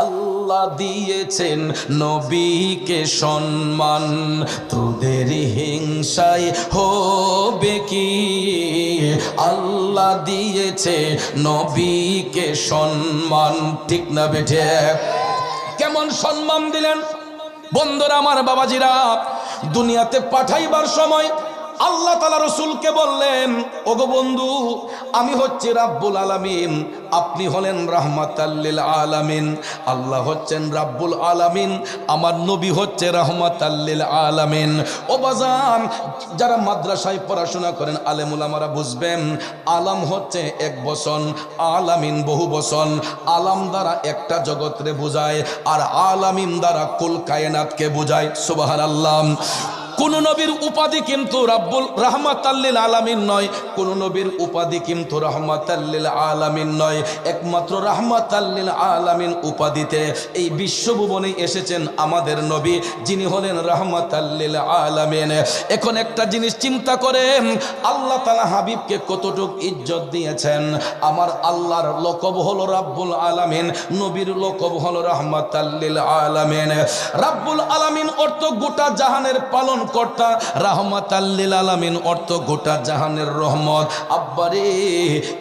আল্লাহ দিয়েছেন নবীকে সম্মান, তোদের হিংসায় হবে কি? আল্লাহ দিয়েছে নবীকে সম্মান, ঠিক না বেঠে? কেমন সম্মান দিলেন বন্ধুরা আমার, বাবাজিরা। দুনিয়াতে পাঠাইবার সময় আল্লাহ তাআলা রাসূলকে বললেন, ওগো বন্ধু, আমি হচ্ছি রাব্বুল আলামিন, আপনি হলেন রাহমাতাল লিল আলামিন। আল্লাহ হচ্ছেন রাব্বুল আলামিন, আমার নবী হচ্ছে রাহমাতাল লিল আলামিন। ও বাজান, যারা মাদ্রাসায় পড়াশোনা করেন আলেম উলামারা বুঝবেন, আলাম হচ্ছে এক বচন, আলামিন বহু বচন। আলাম দ্বারা একটা জগৎরে বুঝায়, আর আলামিন দ্বারা কুল কায়নাতকে বুঝায়। সুবহানাল্লাহ। কোন নবীর উপাধি কিন্তু রাব্বুল রাহমাতাল লিল আলামিন নয়, কোন নবীর উপাধি কিন্তু রাহমাতাল লিল আলামিন নয়। একমাত্র রাহমাতাল লিল আলামিন উপাধিতে এই বিশ্বভুবনে এসেছেন আমাদের নবী, যিনি হলেন রাহমাতাল লিল আলামিন। এখন একটা জিনিস চিন্তা করেন, আল্লাহ তাআলা হাবিবকে কতটুক ইজ্জত দিয়েছেন। আমার আল্লাহর লকব হলো রাব্বুল আলামিন, নবীর লকব হলো রাহমাতাল লিল আলামিন। রাব্বুল আলামিন অর্থ গোটা জাহানের পালন কর্তা, রাহমাতাল লিল আলামিন অর্থ গোটা জাহানের রহমত। আব্বারে,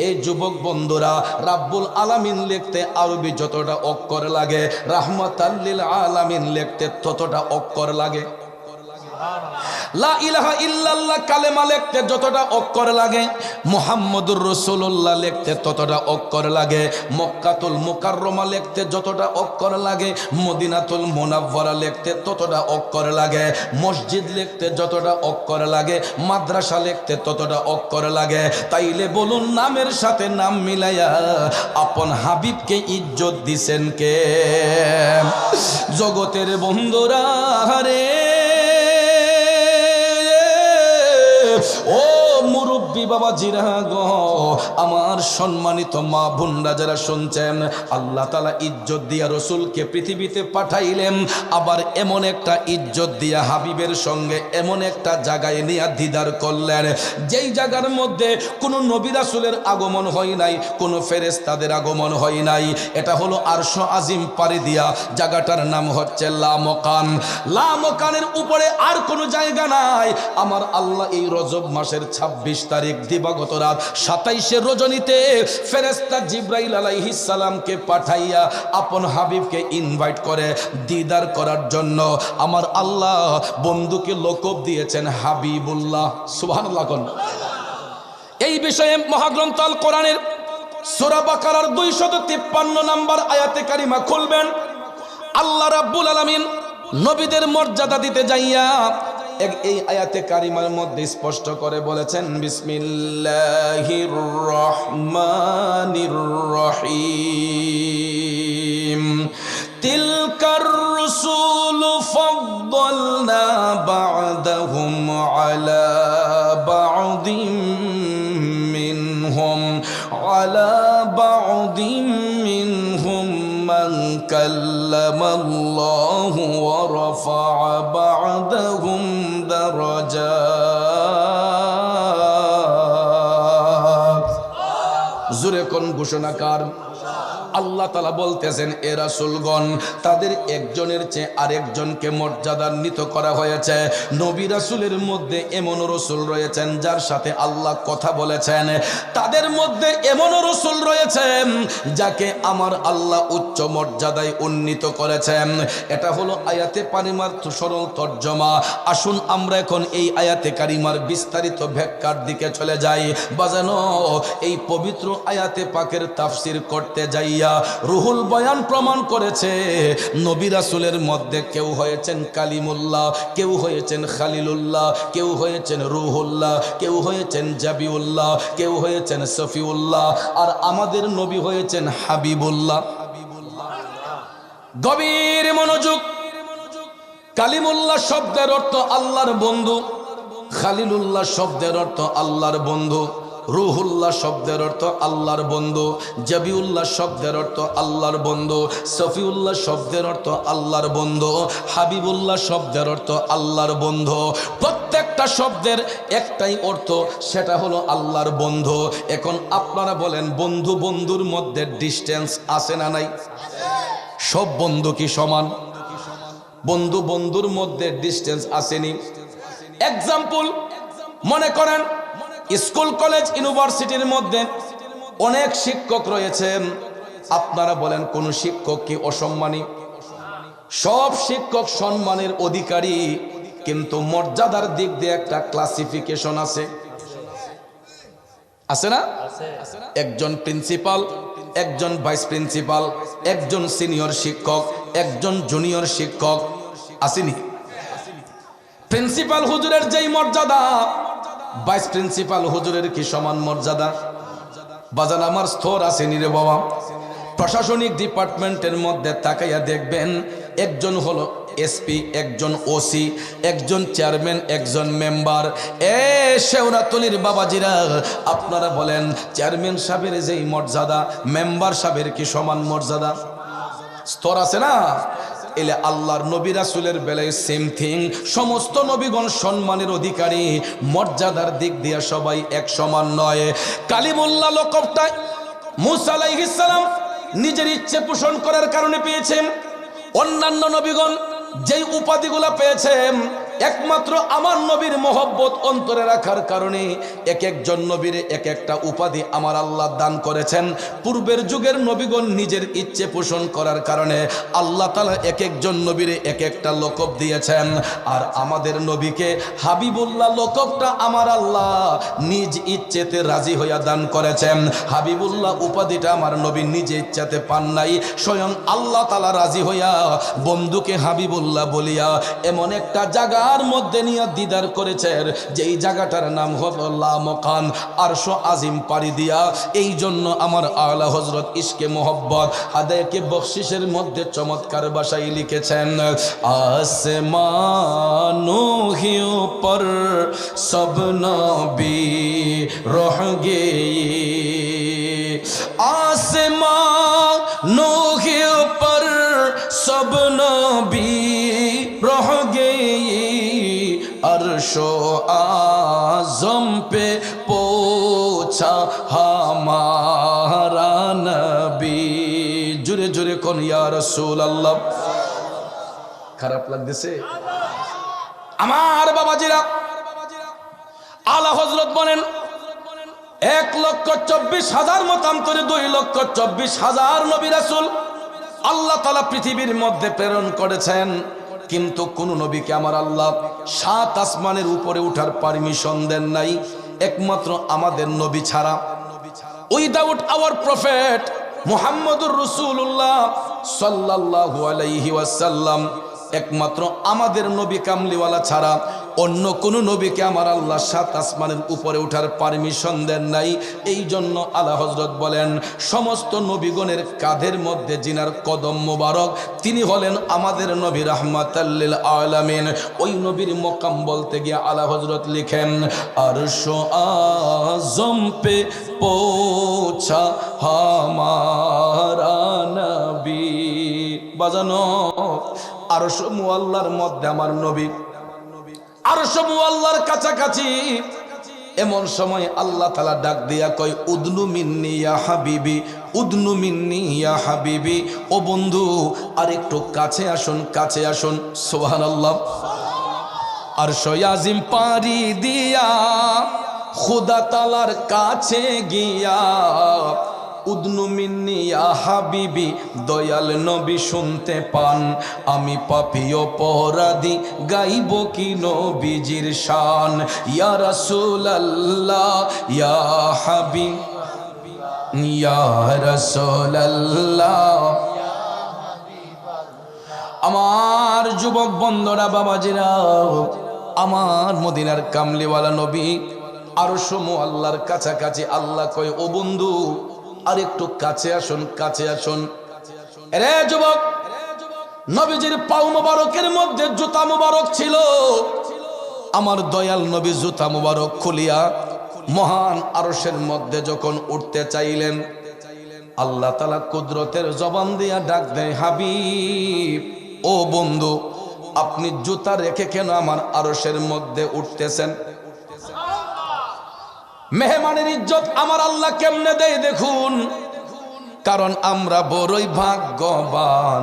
এই যুবক বন্ধুরা, রাব্বুল আলামিন লিখতে আরবি যতটা অক্ষর লাগে, রাহমাতাল লিল আলামিন লিখতে ততটা অক্ষর লাগে। লা ইলাহা ইল্লাল্লাহ কালেমা লিখতে যতটা অক্ষর লাগে, মুহাম্মদুর রাসূলুল্লাহ লিখতে ততটা অক্ষর লাগে। মক্কাতুল মুকাররমা লিখতে যতটা অক্ষর লাগে, মদিনাতুল মুনাওয়ারা লিখতে ততটা অক্ষর লাগে। মসজিদ লিখতে যতটা অক্ষর লাগে, মাদ্রাসা লিখতে ততটা অক্ষর লাগে। তাইলে বলুন, নামের সাথে নাম মিলাইয়া আপন হাবিবকে ইজ্জত দিছেন কে? জগতের বন্ধুরা রে, ও মুরব্বী বাবাজিরা গো, আমার সম্মানিত মা বোনরা যারা শুনছেন, আল্লাহ তাআলা ইজ্জত দিয়া রসুলকে পৃথিবীতে পাঠাইলেন, আবার এমন একটা ইজ্জত দিয়া হাবিবের সঙ্গে এমন একটা জায়গায় নিয়ে দিদার করলেন, যেই জায়গার মধ্যে কোনো নবী রাসূলের আগমন হয় নাই, কোনো ফেরেশতাদের আগমন হয় নাই। এটা হলো আরশ আজিম পাড়ি দিয়া, জায়গাটার নাম হচ্ছে লামকান। লামকানের উপরে আর কোনো জায়গা নাই। আমার আল্লাহ এই রজব মাসের 26 তারিখ দিবাগত রাত 27 রজনীতে ফেরেশতা জিবরাইল আলাইহিস সালামকে পাঠাইয়া আপন হাবিবকে ইনভাইট করে দিদার করার জন্য আমার আল্লাহ বন্ধুকে লকব দিয়েছেন হাবিবুল্লাহ। সুবহানাল্লাহ। এই বিষয়ে মহাগ্রন্থ আল কোরআনের সূরা বাকারার 253 নম্বর আয়াতে কারিমা খুলবেন। আল্লাহ রাব্বুল আলামিন নবীদের মর্যাদা দিতে যাইয়া এই আয়াতে কারিমার মধ্যে স্পষ্ট করে বলেছেন, বিসমিল্লাহির রহমানির রহিম, তিলকার রুসুলু ফাদ্দালনা বা'দাহুম আলা বা'দিম মিনহুম আলা বা'দিম মিনহুম মান কাল্লামাল্লাহু ওয়া রাফা'a বা'দাহুম দারাজাত। জোরে কোন ঘোষণাকার। আল্লাহ তাআলা বলতেছেন, এ রাসূলগণ, তাদের একজনের চেয়ে আরেকজনকে মর্যাদান্বিত করা হয়েছে। নবী রাসূলের মধ্যে এমন রাসূল রয়েছেন যার সাথে আল্লাহ কথা বলেছেন, তাদের মধ্যে এমন রাসূল রয়েছেন যাকে আমার আল্লাহ উচ্চ মর্যাদায় উন্নীত করেছেন। এটা হলো আয়াতে কারিমার সরল তর্জমা। আসুন আমরা এখন এই আয়াতে কারিমার বিস্তারিত ব্যাখ্যার দিকে চলে যাই। বাজানো, এই পবিত্র আয়াতে পাকের তাফসীর করতে যাই রুহুল বয়ান প্রমাণ করেছে নবী রাসূলের মধ্যে কেউ হয়েছেন কালিমুল্লাহ, কেউ হয়েছেন খালিলুল্লাহ, কেউ হয়েছেন রুহুল্লাহ, কেউ হয়েছেন জাবিউল্লাহ, কেউ হয়েছেন সফিউল্লাহ, আর আমাদের নবী হয়েছেন হাবিবুল্লাহ। গভীর মনোযোগ। কালিমুল্লাহ শব্দের অর্থ আল্লাহর বন্ধু, খালিলুল্লাহ শব্দের অর্থ আল্লাহর বন্ধু, রুহুল্লাহ শব্দের অর্থ আল্লাহর বন্ধু, জাবিউল্লাহ শব্দের অর্থ আল্লাহর বন্ধু, সফিউল্লাহ শব্দের অর্থ আল্লাহর বন্ধু, হাবিবুল্লাহ শব্দের অর্থ আল্লাহর বন্ধু। প্রত্যেকটা শব্দের একটাই অর্থ, সেটা হলো আল্লাহর বন্ধু। এখন আপনারা বলেন, বন্ধু বন্ধুর মধ্যে ডিস্টেন্স আছে না নাই? সব বন্ধু কি সমান? বন্ধু বন্ধুর মধ্যে ডিস্টেন্স আসেনি। এক্সাম্পল, মনে করেন স্কুল কলেজ ইউনিভার্সিটির মধ্যে অনেক শিক্ষক রয়েছেন, আপনারা বলেন কোন শিক্ষক কি অসম্মানী? সব শিক্ষক সম্মানের অধিকারী, কিন্তু মর্যাদার দিক দিয়ে একটা ক্লাসিফিকেশন আছে, আছে না? একজন প্রিন্সিপাল, একজন ভাইস প্রিন্সিপাল, একজন সিনিয়র শিক্ষক, একজন জুনিয়র শিক্ষক, আসেনি? প্রিন্সিপাল হুজুরের যেই মর্যাদা, ভাইস প্রিন্সিপাল হুজুরের কি সমান মর্যাদা? বাজান আমার স্তর আসেনি রে বাবা। প্রশাসনিক ডিপার্টমেন্টের মধ্যে তাকাইয়া দেখবেন, একজন হলো এসপি, একজন ওসি, একজন চেয়ারম্যান, একজন মেম্বার। শেওড়াতলির বাবাজিরা, আপনারা বলেন চেয়ারম্যান সাহেবের যেই মর্যাদা, মেম্বার সাহেবের কি সমান মর্যাদা? স্তর আছে না? এলে আল্লাহর নবী রাসূলের বেলায় সেম থিং। সমস্ত নবীগণ সম্মানের অধিকারী, মর্যাদার দিক দিয়ে সবাই এক সমান নয়। কালিমুল্লাহ লকবটা মূসা আলাইহিস সালাম নিজের ইচ্ছে পোষণ করার কারণে পেয়েছেন। অন্যান্য নবীগণ যেই উপাধিগুলো পেয়েছেন, একমাত্র আমার নবীর মহব্বত অন্তরে রাখার কারণে এক একজন নবীর এক একটা উপাধি আমার আল্লাহ দান করেছেন। পূর্বের যুগের নবীগণ নিজের ইচ্ছে পোষণ করার কারণে আল্লাহ তাআলা এক একজন নবীর এক একটা লকব দিয়েছেন। আর আমাদের নবীকে হাবিবুল্লাহ লকবটা আমার আল্লাহ নিজ ইচ্ছেতে রাজি হইয়া দান করেছেন। হাবিবুল্লাহ উপাধিটা আমার নবী নিজে ইচ্ছাতে পান নাই, স্বয়ং আল্লাহ তাআলা রাজি হইয়া বন্ধুকে হাবিবুল্লাহ বলিয়া এমন একটা জায়গা আর মধ্যে নিয়ে দিদার করেছেন, যেই জায়গাটার নাম হলো লামকান, আরশ আজিম পাড়ি দিয়া। এই জন্য আমার আলা হযরত ইশকে মোহব্বত হাদায়াকে বখশিশের মধ্যে চমৎকার ভাষায় লিখেছেন, আসমানো হি উপর সব নবী রহ গে, আসমানো হি উপর সব নবী রহ গে, अर्शो आज़म पे पोछा हमारा नबी। जुरे जुरे कोन या रसूल अल्लाह। খারাপ লাগতেছে আমার বাবাজিরা? আলা হযরত বলেন 1,24,000 মতান্তরে 2,24,000 নবী রাসূল আল্লাহ তাআলা পৃথিবীর মধ্যে প্রেরণ করেছেন, কিন্তু কোন নবীকে আমার আল্লাহ 7 আসমানের উপরে উঠার পারমিশন দেন নাই, একমাত্র আমাদের নবী ছাড়া। উইদাউট আওয়ার প্রফেট মুহাম্মদুর রাসূলুল্লাহ সাল্লাল্লাহু আলাইহি ওয়াসাল্লাম, একমাত্র আমাদের নবী কামলিওয়ালা ছাড়া অন্য কোন নবীকে আমার আল্লাহ 7 আসমানের উপরে উঠার পারমিশন দেন নাই। এই জন্য আলা হযরত বলেন, সমস্ত নবীগণের কাঁধের মধ্যে জিনার কদম মোবারক, তিনি হলেন আমাদের নবী রাহমাতাল লিল আলামিন। ওই নবীর মকাম বলতে গিয়ে আলা হযরত লিখেন, আরশ আযম পে পৌঁছা হামারা নবী। বাজানো, আরশ মুআল্লার মধ্যে আমার নবী, আরশ মুআল্লার কাছাকাছি। এমন সময় আল্লাহ তাআলা ডাক দিয়া কয়, উদনু মিন্নি ইয়া হাবিবি, উদনু মিন্নি ইয়া হাবিবি। ও বন্ধু, আর একটু কাছে আসুন, কাছে আসুন। সুবহানাল্লাহ। আরশ আজিম পারি দিয়া খোদা তাআলার কাছে গিয়া, উদনু মিন্নি ইয়া হাবিবি, দয়াল নবী শুনতে পান, আমি পাপী অপরাধী গাইব কি নবীজির শান। ইয়া রাসূলুল্লাহ ইয়া হাবিব, ইয়া রাসূলুল্লাহ। আমার যুবক বন্ধুরা, বাবাজিরা, আমার মদিনার কামলিওয়ালা নবী আরশ মুআল্লার কাছাকাছি। আল্লাহ কয়, ও বন্ধু, আর একটু কাছে আসুন, কাছে আসুন। রে যুবক, নবীজির পাও মোবারকের মধ্যে জুতা মোবারক ছিল। আমার দয়াল নবী জুতা মোবারক খুলিয়া মহান আরশের মধ্যে যখন উঠতে চাইলেন, আল্লাহ তাআলা কুদরতের জবান দিয়া ডাক দেয়, হাবিব, ও বন্ধু, আপনি জুতা রেখে কেন আমার আরশের মধ্যে উঠতেছেন? মেহমানের ইজ্জত আমার আল্লাহ কেমনে দেয় দেখুন। কারণ আমরা বড়ই ভাগ্যবান,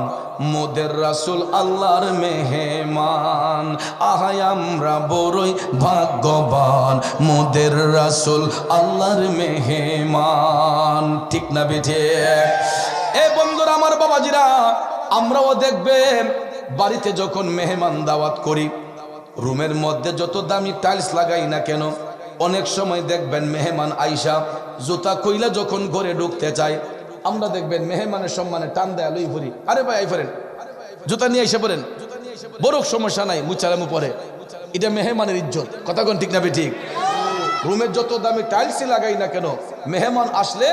মোদের রাসূল আল্লাহর মেহমান। আহাই আমরা বড়ই ভাগ্যবান, মোদের রাসূল আল্লাহর মেহমান। ঠিক না বেঠে? এ বন্ধুরা আমার, বাবাজিরা, আমরাও দেখবেন বাড়িতে যখন মেহমান দাওয়াত করি, রুমের মধ্যে যত দামি টাইলস লাগাই না কেন, অনেক সময় দেখবেন মেহমান আইসা জুতা কইলা যখন ঘরে ঢুকতে চায়, আমরা দেখবেন মেহমানের সম্মানে টান দেয়া লই ভরি, আরে ভাই আই ফেরেন, জুতা নিয়ে এসে পড়েন, বড় সমস্যা নাই, মুচালামু পরে। এটা মেহমানের ইজ্জত। কথা কোন ঠিক না ঠিক? রুমের যত দামি টাইলসই লাগাই না কেন, মেহমান আসলে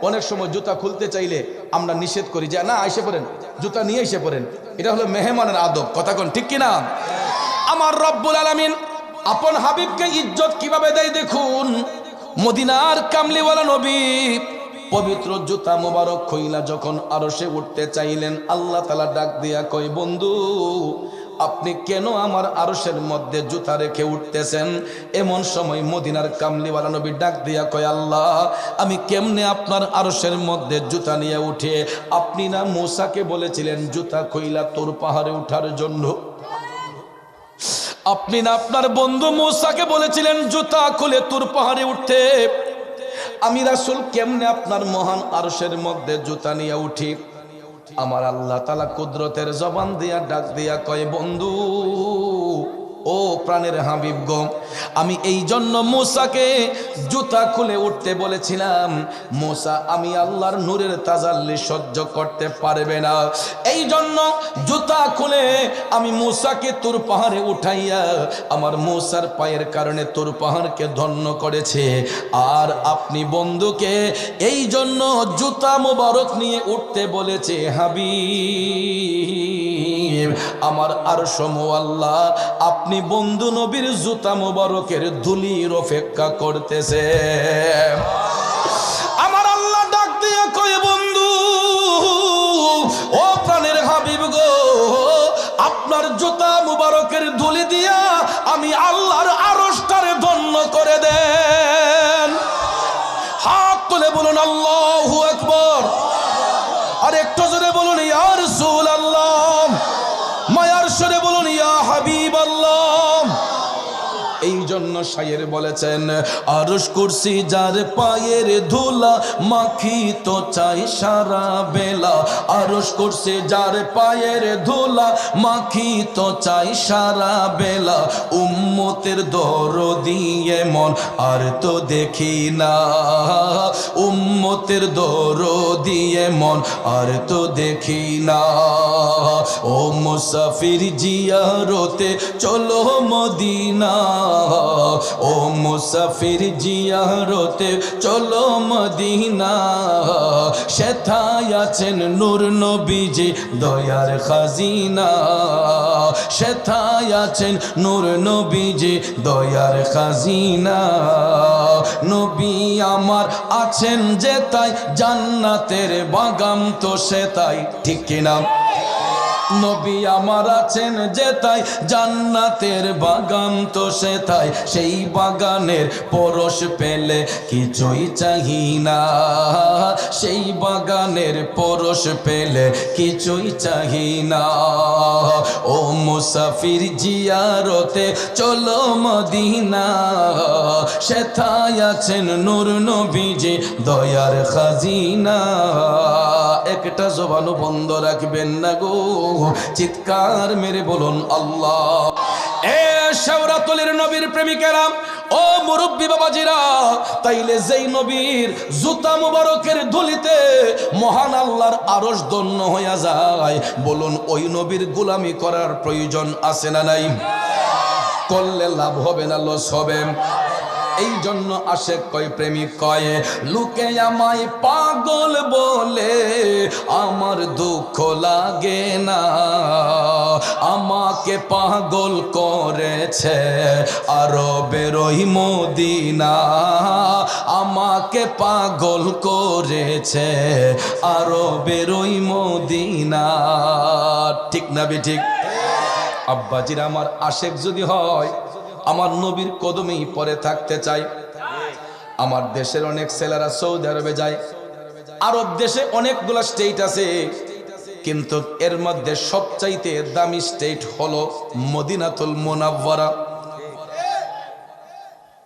অনেক সময় জুতা খুলতে চাইলে আমরা নিষেধ করি যে না, আইসে পড়েন, জুতা নিয়ে এসে পড়েন। এটা হলো মেহমানের আদব। কথা কোন ঠিক কিনা? আমার রব্বুল আলামিন আপন হাবিবকে ইজ্জত কিভাবে দেয় দেখুন। মদিনার কামলিওয়ালা নবী পবিত্র জুতা মোবারক খুইলা যখন আরশে উঠতে চাইলেন, আল্লাহ তাআলা ডাক দিয়া কয়, বন্ধু আপনি কেন আমার আরশের মধ্যে জুতা রেখে উঠতেছেন? এমন সময় মদিনার কামলিওয়ালা নবী ডাক দিয়া কয়, আল্লাহ আমি কেমনে আপনার আরশের মধ্যে জুতা নিয়ে উঠে? আপনি না মূসাকে বলেছিলেন জুতা খুইলা তোর পাহাড়ে উঠার জন্য? আপনি না আপনার বন্ধু মূসাকে বলেছিলেন জুতা খুলে তুর পাহাড়ে উঠতে? আমি রাসূল কেমনে আপনার মহান আরশের মধ্যে জুতা নিয়ে উঠি? আমার আল্লাহ তাআলা কুদরতের জবান দিয়া ডাক দিয়া কয়, বন্ধু ও প্রাণের হাবিব গো, আমি এই জন্য মূসাকে জুতা খুলে উঠতে বলেছিলাম। মূসা আমি আল্লাহর নূরের তাজাল্লি সহ্য করতে পারবে না, এই জন্য জুতা খুলে আমি মূসাকে তুর পাহাড়ে উঠাইয়া আমার মূসার পায়ের কারণে তুর পাহাড়কে ধন্য করেছে। আর আপনি বন্ধুকে এই জন্য জুতা মোবারক নিয়ে উঠতে বলেছে। হাবিব আমার আরশ মুআল্লা আপনি বন্ধু নবীর জুতা মোবারকের ধুলির অপেক্ষা করতেছে। আমার আল্লাহ ডাক দিয়ে কয়, বন্ধু ও প্রাণের হাবিব গো, আপনার জুতা মোবারকের ধুলি দিয়া আমি আল্লাহর আরশটারে ধন্য করে দেন। হাত তুলে বলুন আল্লাহু আকবার। আর একটু জোরে বলুন ইয়া রাসূলুল্লাহ। মায়ার সুরে বলুন ইয়া হাবিবাল্লাহ। এই জন্য শায়ের বলেছেন, আরশ কুরসি যার পায়ের ধুলা মাখিত চাই সারা বেলা। আরশ কুরসি যার পায়ের ধুলা মাখিত চাই সারা বেলা। উম্মতের দরদি এমন আর তো দেখি না, উম্মতের দরদি এমন আর তো দেখি না। ও মুসাফির জিয়ারতে চলো মদিনা, ও মুসাফির জিয়ারতে চলো মদিনা। সেথায় আছেন নূর নবীজি দয়ার খাজিনা, সেথায় আছেন নূর নবীজি দয়ার খাজিনা। নবী আমার আছেন যে তাই জান্নাতের বাগান তো সে তাই। ঠিক কিনা? নবী আমার আছেন যে তাই জান্নাতের বাগান তো সে তাই। সেই বাগানের পরশ পেলে কিছুই চাহি না, সেই বাগানের পরশ পেলে কিছুই চাহি না। ও মুসাফির জিয়ারতে চলো মদিনা, সেথায় আছেন নূর নবীজি দয়ার খাজিনা। একটা জবানও বন্ধ রাখবেন না গো, চিৎকার মেরে বলুন আল্লাহ। এ শাওরাতুলের নবীর প্রেমিকেরা, ও মুরব্বী বাবাজিরা, তাইলে যেই নবীর জুতা মুবারকের ধুলিতে মহান আল্লাহর আরশ ধন্য হইয়া যায়, বলুন ওই নবীর গোলামি করার প্রয়োজন আছে না নাই? করলে লাভ হবে না লস হবে? এই জন্য আশেক কয়, প্রেমিক কয়, লোকে আমায় পাগল বলে আমার দুঃখ লাগে না। আমাকে পাগল করেছে আরবের ওই মদিনা, আমাকে পাগল করেছে আরবের ওই মদিনা। ঠিক না বেঠিক? আব্বাজিরা আমার আশেক যদি হয়, আমার নবীর কদমেই পরে থাকতে চাই। আমার দেশের অনেক ছেলেরা সৌদি আরবে যায়, আরব দেশে অনেকগুলা স্টেট আছে, কিন্তু এর মধ্যে সবচাইতে দামি স্টেট হলো মদিনাতুল মুনাওয়ারা।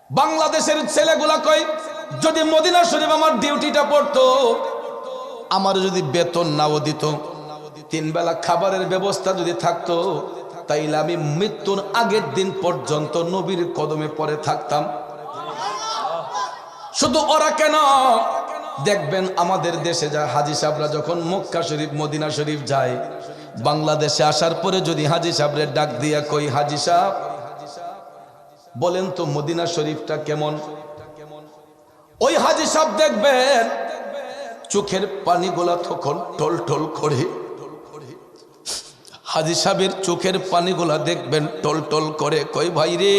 বাংলাদেশের ছেলেগুলা কয়, যদি মদিনা শরীফ আমার ডিউটিটা পড়তো, আমার যদি বেতন নাও দিত, 3 বেলা খাবারের ব্যবস্থা যদি থাকতো, তাইলে আমি মৃত্যুর আগের দিন পর্যন্ত নবীর কদমে পড়ে থাকতাম। শুধু ওরা কেন, দেখবেন আমাদের দেশে যা হাজী সাহেবরা যখন মক্কা শরীফ মদিনা শরীফ যায়, বাংলাদেশে আসার পরে যদি হাজী সাহেবরে ডাক দিয়া কই, হাজী সাহেব বলেন তো মদিনা শরীফটা কেমন, ওই হাজী সাহেব দেখবেন চোখের পানিগুলা তখন টল টল করে, হাজী সাহেবের চোখের পানিগুলা দেখবেন টল টল করে, কই ভাই রে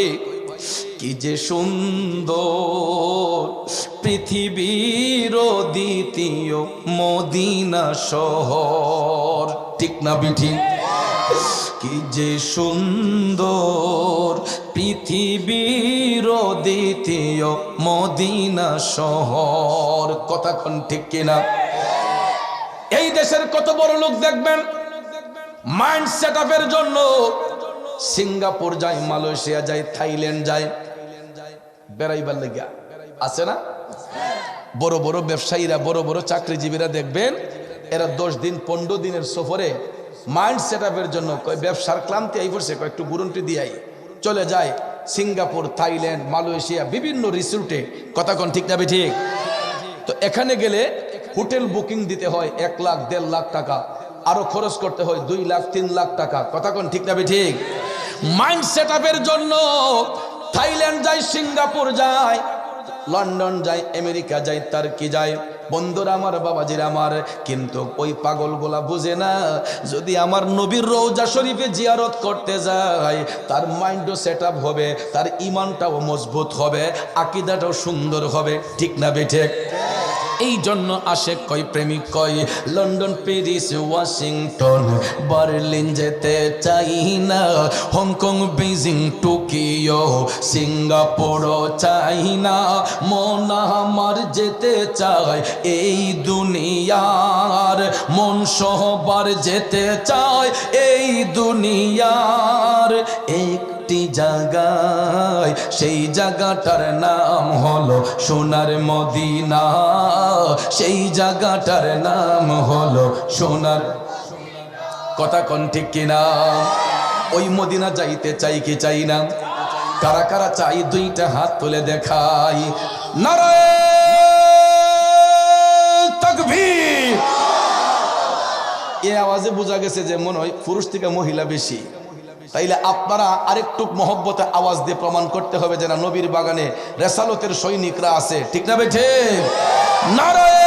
কি যে সুন্দর পৃথিবীর দ্বিতীয় মদিনা শহর, ঠিক না বিঠি? কি যে সুন্দর পৃথিবীর দ্বিতীয় মদিনা শহর, কথা কোন ঠিক কিনা? এই দেশের কত বড় লোক দেখবেন মাইন্ড সেটআপের জন্য সিঙ্গাপুর যায়, মালয়েশিয়া যায়, থাইল্যান্ড যায় বেড়াইবার লাগিয়া, আছে না? বড় বড় ব্যবসায়ীরা, বড় বড় চাকরিজীবীরা দেখবেন এরা 10 দিন 15 দিনের সফরে মাইন্ড সেটআপের জন্য, কয় ব্যবসার ক্লান্তি আই পড়ছে, কয় একটু গুরুন্টি দিয়াই চলে যায় সিঙ্গাপুর, থাইল্যান্ড, মালয়েশিয়া, বিভিন্ন রিসোর্টে, কথা কোন ঠিক না ঠিক? তো এখানে গেলে হোটেল বুকিং দিতে হয় 1 লাখ 1.5 লাখ টাকা, আরো খরচ করতে হয় 2 লাখ 3 লাখ টাকা, কথা কোন ঠিক না ঠিক? মাইন্ড সেটআপের জন্য থাইল্যান্ড যায়, সিঙ্গাপুর যায়, লন্ডন যায়, আমেরিকা যায়, টার্কি যায়। বন্ধুরা আমার, বাবাজিরা আমার, কিন্তু ওই পাগলগুলা বুঝে না, যদি আমার নবীর রওজা শরীফে জিয়ারত করতে যায়, তার মাইন্ডও সেটআপ হবে, তার ঈমানটাও মজবুত হবে, আকীদাটাও সুন্দর হবে, ঠিক না বেঠিক? এই জন্য আশেক কয়, প্রেমিক কয়, লন্ডন, প্যারিস, ওয়াশিংটন, বার্লিন যেতে চাই না, হংকং, বেজিং, টোকিও, সিঙ্গাপুরও চাই না, মন আমার যেতে চায় এই দুনিয়ার, মন সহবার যেতে চায় এই দুনিয়ার একটি জায়গায়, সেই জায়গাটার নাম হলো সোনার মদিনা, সেই জায়গাটার নাম হলো সোনার, কথা কোন ঠিক কিনা? ওই মদিনা যাইতে চাই কি চাই না? কারা কারা চাই 2টা হাত তুলে দেখাই। নারায়ে তাকবীর। এই আওয়াজে বোঝা গেছে যে মনে হয় পুরুষ থেকে মহিলা বেশি। তাইলে আপনারা আরেকটু মহব্বতে আওয়াজ দিয়ে প্রমাণ করতে হবে যে না, নবীর বাগানে রেসালতের সৈনিকরা আছে, ঠিক না বেঠে? নারায়ে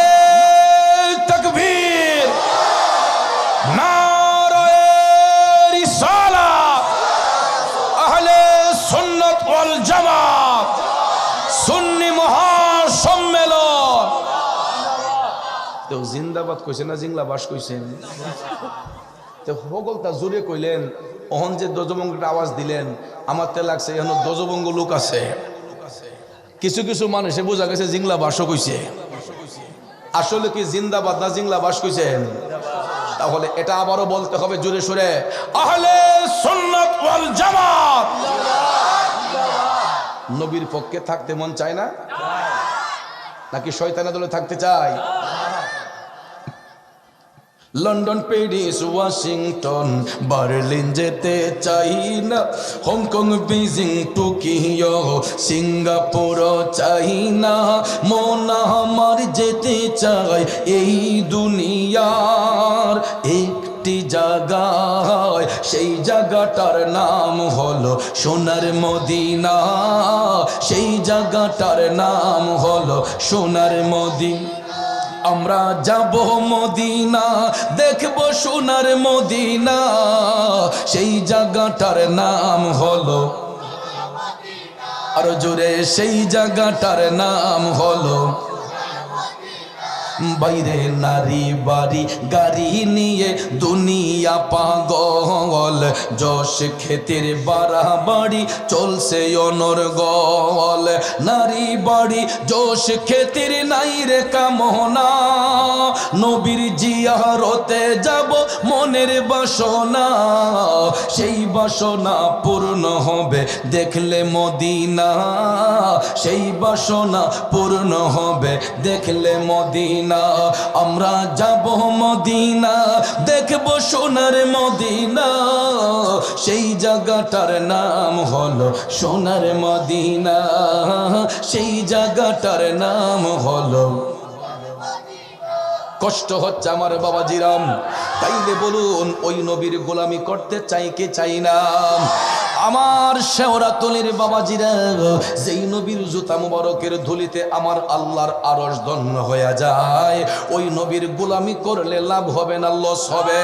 তাকবীর, নারায়ে রিসালাত, আহলে সুন্নাত ওয়াল জামাত, সুন্নি মহাসম্মেলন। তো জিন্দাবাদ কইছেন না জিংলাবাস কইছেন? তো হগলটা জোরে কইলেন, ওহন যে দজবঙ্গটা আওয়াজ দিলেন, আমার তো লাগছে এখন দজবঙ্গ লোক আছে। কিছু কিছু মানুষে বোঝা গেছে জিংলা বাসও কইছে। আসলে কি জিন্দাবাদ না জিংলা বাস কইছেন? তাহলে এটা আবারও বলতে হবে জোরে সোরে, আহলে সুন্নাত ওয়াল জামাত। নবীর পক্ষে থাকতে মন চায় না, নাকি শয়তানের দলে থাকতে চায়? লন্ডন, প্যারিস, ওয়াশিংটন, বার্লিন যেতে চাই না, হংকং, বেজিং, টোকিও, সিঙ্গাপুরও চাই না, মন আমার যেতে চায় এই দুনিয়ার একটি জায়গায়, সেই জায়গাটার নাম হলো সোনার মদিনা, সেই জায়গাটার নাম হলো সোনার মদিনা। আমরা যাব মদিনা, দেখব সোনার মদিনা, সেই জায়গাটার নাম হলো, আরো জোরে, সেই জায়গাটার নাম হলো। বাইরে নারী বাড়ি গাড়ি নিয়ে দুনিয়া পাগল, যশ খেতের বাড়াবাড়ি চলছে অনর্গল। নারী বাড়ি যশ খেতের নাই রে কামনা, নবীর জিয়ারতে যাব মনের বাসনা, সেই বাসনা পূর্ণ হবে দেখলে মদিনা, সেই বাসনা পূর্ণ হবে দেখলে মদিনা। আমরা যাব মদিনা, দেখব সোনার মদিনা, সেই জায়গাটার নাম হলো সোনার মদিনা, সেই জায়গাটার নাম হলো। কষ্ট হচ্ছে আমার বাবাজিরাম, তাইলে বলুন ওই নবীর গোলামি করতে চাই কি চাই না? আমার শেওরাতলির বাবাজিরা, যেই নবীর জুতা মুবারকের ধুলিতে আমার আল্লাহর আরশ ধন্য হয়ে যায়, ওই নবীর গোলামি করলে লাভ হবে না লস হবে?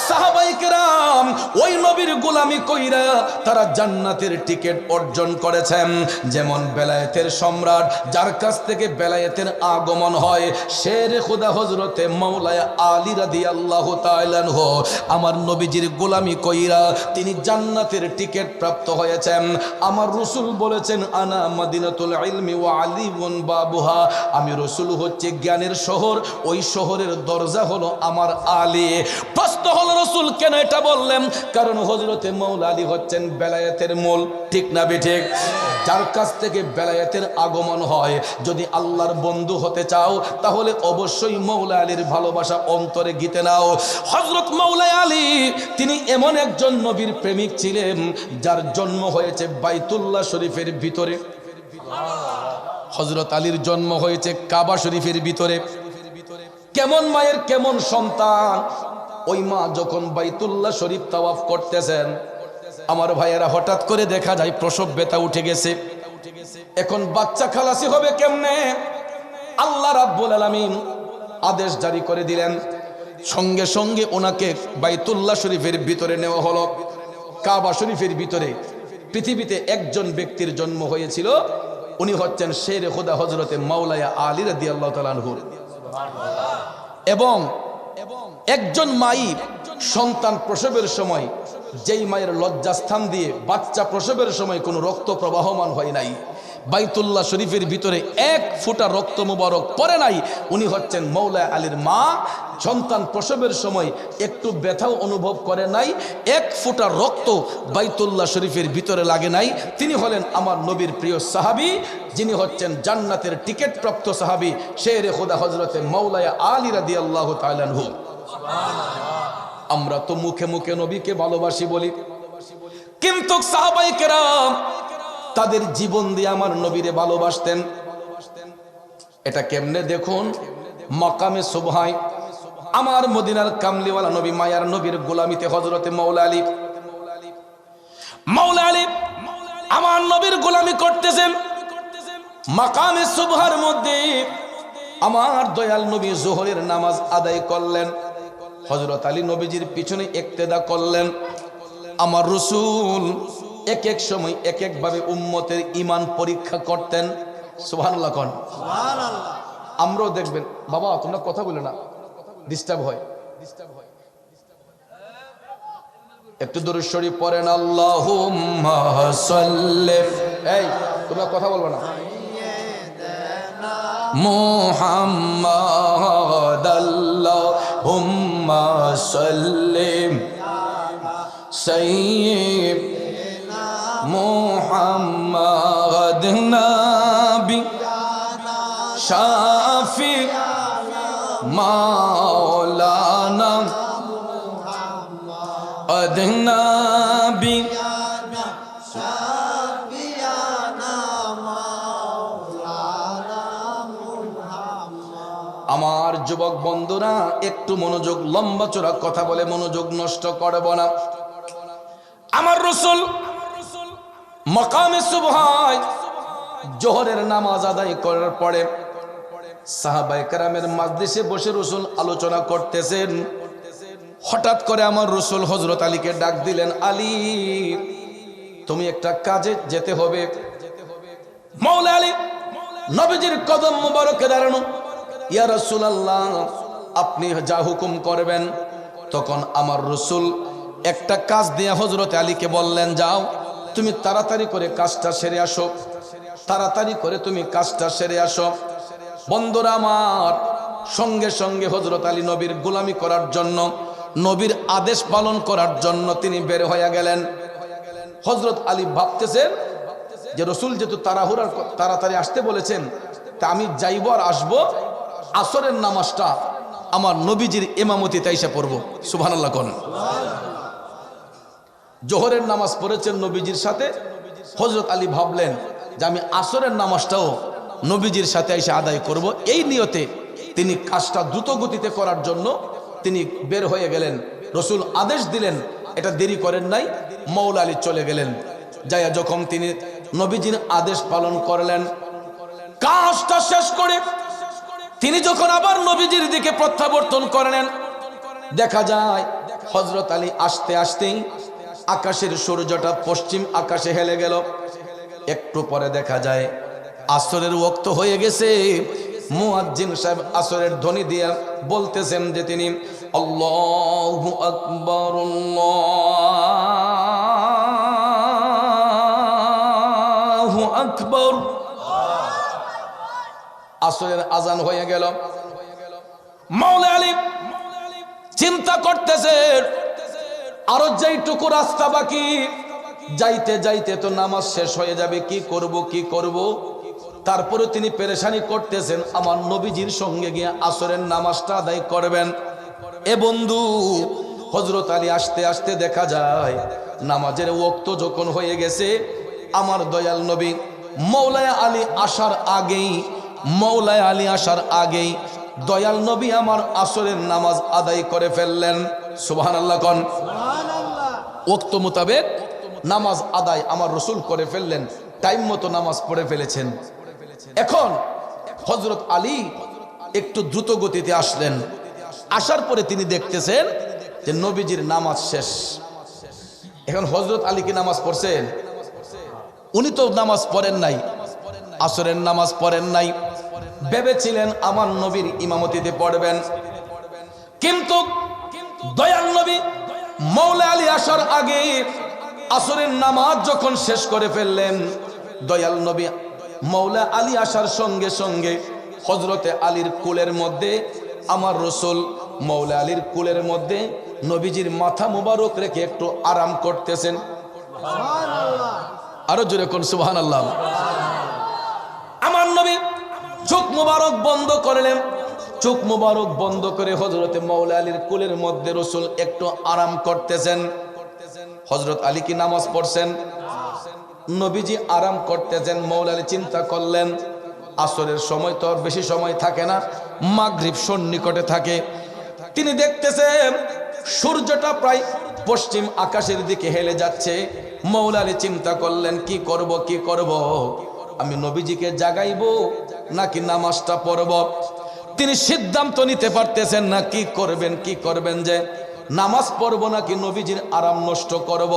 সাহাবায়ে কেরাম ওই নবীর গোলামি কইরা তারা জান্নাতের টিকিট অর্জন করেছেন। যেমন বেলায়েতের সম্রাট, যার কাছ থেকে বেলায়েতের আগমন হয়, শের খুদা হযরতে মাওলানা আলী রাদিয়াল্লাহু তাআলা আনহু, আমার নবীজির গোলামি কইরা তিনি জান্নাতের টিকিট প্রাপ্ত হয়েছেন। আমার রাসূল বলেছেন, আনা মাদিনাতুল ইলমি ওয়া আলিউন বাবুহা, আমি রাসূল হচ্ছে জ্ঞানের শহর, ওই শহরের দরজা হলো আমার আলী। প্রশ্ন হলো রাসূল কেন এটা বললেন? কারণ হযরতে মাওলানা আলী হচ্ছেন বেলায়েতের মূল, ঠিক না বেঠিক? যার কাছ থেকে বেলায়েতের আগমন হয়। যদি আল্লাহর বন্ধু হতে চাও তাহলে অবশ্যই মাওলানা আলীর ভালোবাসা অন্তরে গীতে নাও। হযরত মাওলানা আলী তিনি এমন একজন নবীর প্রেমিক ছিলেন যার জন্ম হয়েছে বাইতুল্লাহ শরীফের ভিতরে। হযরত আলীর জন্ম হয়েছে কাবা শরীফের ভিতরে। কেমন মায়ের কেমন সন্তান! ওই মা যখন বাইতুল্লাহ শরীফ তাওয়াফ করতেছেন, আমার ভাইয়েরা, হঠাৎ করে দেখা যায় প্রসব ব্যথা উঠে গেছে। এখন বাচ্চা খালাসি হবে কেমনে? আল্লাহ রাব্বুল আলামিন আদেশ জারি করে দিলেন, সঙ্গে সঙ্গে ওনাকে বাইতুল্লাহ শরীফের ভিতরে নেওয়া হলো। কাবা শরীফের ভিতরে পৃথিবীতে একজন ব্যক্তির জন্ম হয়েছিল, উনি হচ্ছেন শের খুদা হযরতে মাওলানা আলী রাদিয়াল্লাহু তাআলা আনহু। এবং একজন মাই সন্তান প্রসবের সময়, যেই মায়ের লজ্জাস্থান দিয়ে বাচ্চা প্রসবের সময় কোনো রক্ত প্রবাহমান হয় নাই, বাইতুল্লাহ শরীফের ভিতরে এক ফোঁটা রক্ত মুবারক পড়ে নাই, উনি হচ্ছেন মাওলানা আলীর মা। সন্তান প্রসবের সময় একটু ব্যথাও অনুভব করে নাই, এক ফোঁটা রক্ত বাইতুল্লাহ শরীফের ভিতরে লাগে নাই। তিনি হলেন আমার নবীর প্রিয় সাহাবী, যিনি হচ্ছেন জান্নাতের টিকিট প্রাপ্ত সাহাবী, শেরে খুদা হযরতে মাওলানা আলী রাদিয়াল্লাহু তাআলা আনহু। আমরা তো মুখে মুখে নবীকে ভালোবাসি বলি, কিন্তু সাহাবায়ে কেরাম তাদের জীবন দিয়ে আমার নবীরে ভালোবাসতেন। এটা কেমনে দেখুন, মাকামে সুবহায় আমার মদিনার কামলিওয়ালা নবী মায়ার নবীর গোলামিতে হযরতে মাওলানা আলী আমার নবীর গোলামি করতেছেন। মাকামে সুবহার মধ্যে আমার দয়াল নবী যোহরের নামাজ আদায় করলেন, হযরত আলী নবীজির পিছনে ইক্তেদা করলেন। আমার রাসূল এক এক সময় এক এক ভাবে উম্মতের ঈমান পরীক্ষা করতেন। সুবহানাল্লাহ কোন সুবহানাল্লাহ। আমরাও দেখবেন, বাবা তোমরা কথা বলে না, ডিস্টার্ব হয়, একটু দরুদ শরীফ পড়েন, আল্লাহুম্মা সাল্লি, এই তোমরা কথা বলবে না, মুহাম্মাদ আল্লাহুম্মা সাল্লি সাইয়্যিদনা মুহাম্মাদ নবী শাফি মাওলানা নবী আমার যুবক বন্ধুরা একটু মনোযোগ, লম্বা চড়া কথা বলে মনোযোগ নষ্ট করব না। আমার রাসূল মাকামে সুবহায় জোহরের নামাজ আদায় করার পরে সাহাবায়ে কেরামের মাজলিসে বসে রাসূল আলোচনা করতেছেন। হঠাৎ করে আমার রাসূল হযরত আলীকে ডাক দিলেন, আলী তুমি একটা কাজে যেতে হবে। মাওলানা আলী নবীজির কদম মুবারকে দাঁড়ানো, ইয়া রাসূলুল্লাহ, আপনি যা হুকুম করবেন। তখন আমার রসুল একটা কাজ দিয়ে হযরত আলীকে বললেন, যাও তুমি তাড়াতাড়ি করে কাজটা সেরে আসো, তাড়াতাড়ি করে তুমি কাজটা সেরে আসো। বন্ধুরা আমার, সঙ্গে সঙ্গে হযরত আলী নবীর গোলামি করার জন্য, নবীর আদেশ পালন করার জন্য তিনি বের হয়ে গেলেন। হযরত আলী ভাবতেছেন যে রসুল যেহেতু তাড়াতাড়ি আসতে বলেছেন, তা আমি যাইব আর আসবো, আসরের নামাজটা আমার নবীজির ইমামতিতে এসে পড়ব। সুবহানাল্লাহ কোন। জোহরের নামাজ পড়েছেন নবীজির সাথে, হযরত আলী ভাবলেন যে আমি আসরের নামাজটাও নবীজির সাথে এসে আদায় করব। এই নিয়তে তিনি কাজটা দ্রুত গতিতে করার জন্য তিনি বের হয়ে গেলেন। রসুল আদেশ দিলেন, এটা দেরি করেন নাই, মওলা আলী চলে গেলেন। যাইয়া যখন তিনি নবীজির আদেশ পালন করলেন, কাজটা শেষ করে তিনি যখন আবার নবীজির দিকে প্রত্যাবর্তন করলেন, দেখা যায় হযরত আলী আসতে আসতেই আকাশের সূর্যটা পশ্চিম আকাশে হেলে গেল। একটু পরে দেখা যায় আসরের ওয়াক্ত হয়ে গেছে। মুয়াজ্জিন সাহেব আসরের ধ্বনি দিয়ে বলতেছেন যে তিনি আল্লাহু আকবার, আল্লাহু আকবার। আসরের আজান হয়ে গেল। মাওলা আলী চিন্তা করতেছেন আরো যেইটুকু রাস্তা বাকি, যাইতে যাইতে তো নামাজ শেষ হয়ে যাবে, কি করব কি করব। তারপরে তিনি পেরেশানি করতেছেন আমার নবীজির সঙ্গে গিয়ে আসরের নামাজটা আদায় করবেন। এ বন্ধু, হযরত আলী আসতে আসতে দেখা যায় নামাজের ওয়াক্ত যখন হয়ে গেছে, আমার দয়াল নবী মওলানা আলী আসার আগেই দয়াল নবী আমার আসরের নামাজ আদায় করে ফেললেন। সুবহানাল্লাহ কোন। ওয়াক্ত মোতাবেক নামাজ আদায় আমার রসুল করে ফেললেন, টাইম মতো নামাজ পড়ে ফেলেছেন। এখন হযরত আলী একটু দ্রুত গতিতে আসলেন। আসার পরে তিনি দেখতেছেন যে নবীজির নামাজ শেষ। এখন হযরত আলী কি নামাজ পড়ছেন? উনি তো নামাজ পড়েন নাই, আসরের নামাজ পড়েন নাই। ভেবেছিলেন আমার নবীর ইমামতিতে পড়বেন, কিন্তু দয়াল নবী মওলা আলী আসার আগে আসরের নামাজ যখন শেষ করে ফেললেন, দয়াল নবী মওলা আলী আসার সঙ্গে সঙ্গে হযরতে আলীর কোলের মধ্যে আমার রসুল মওলা আলীর কোলের মধ্যে নবীজির মাথা মুবারক রেখে একটু আরাম করতেছেন। আরো জোরে কোন সুবহানাল্লাহ। আমার নবী চোখ মুবারক বন্ধ করলেন, চোখ মুবারক বন্ধ করে হযরতে মওলা আলীর কোলের মধ্যে রসুল একটু আরাম করতেছেন। হযরত আলী কি নামাজ পড়ছেন? নবীজি আরাম করতেছেন। মওলা আলী চিন্তা করলেন আসরের সময় তো আর বেশি সময় থাকে না, মাগরিব সন্নিকটে থাকে। তিনি দেখতেছেন সূর্যটা প্রায় পশ্চিম আকাশের দিকে হেলে যাচ্ছে। মওলা আলী চিন্তা করলেন কি করব, আমি নবীজিকে জাগাইবো নাকি নামাজটা পড়ব। তিনি সিদ্ধান্ত নিতে পারতেছেন না কি করবেন, যে নামাজ পড়ব নাকি নবীজির আরাম নষ্ট করব।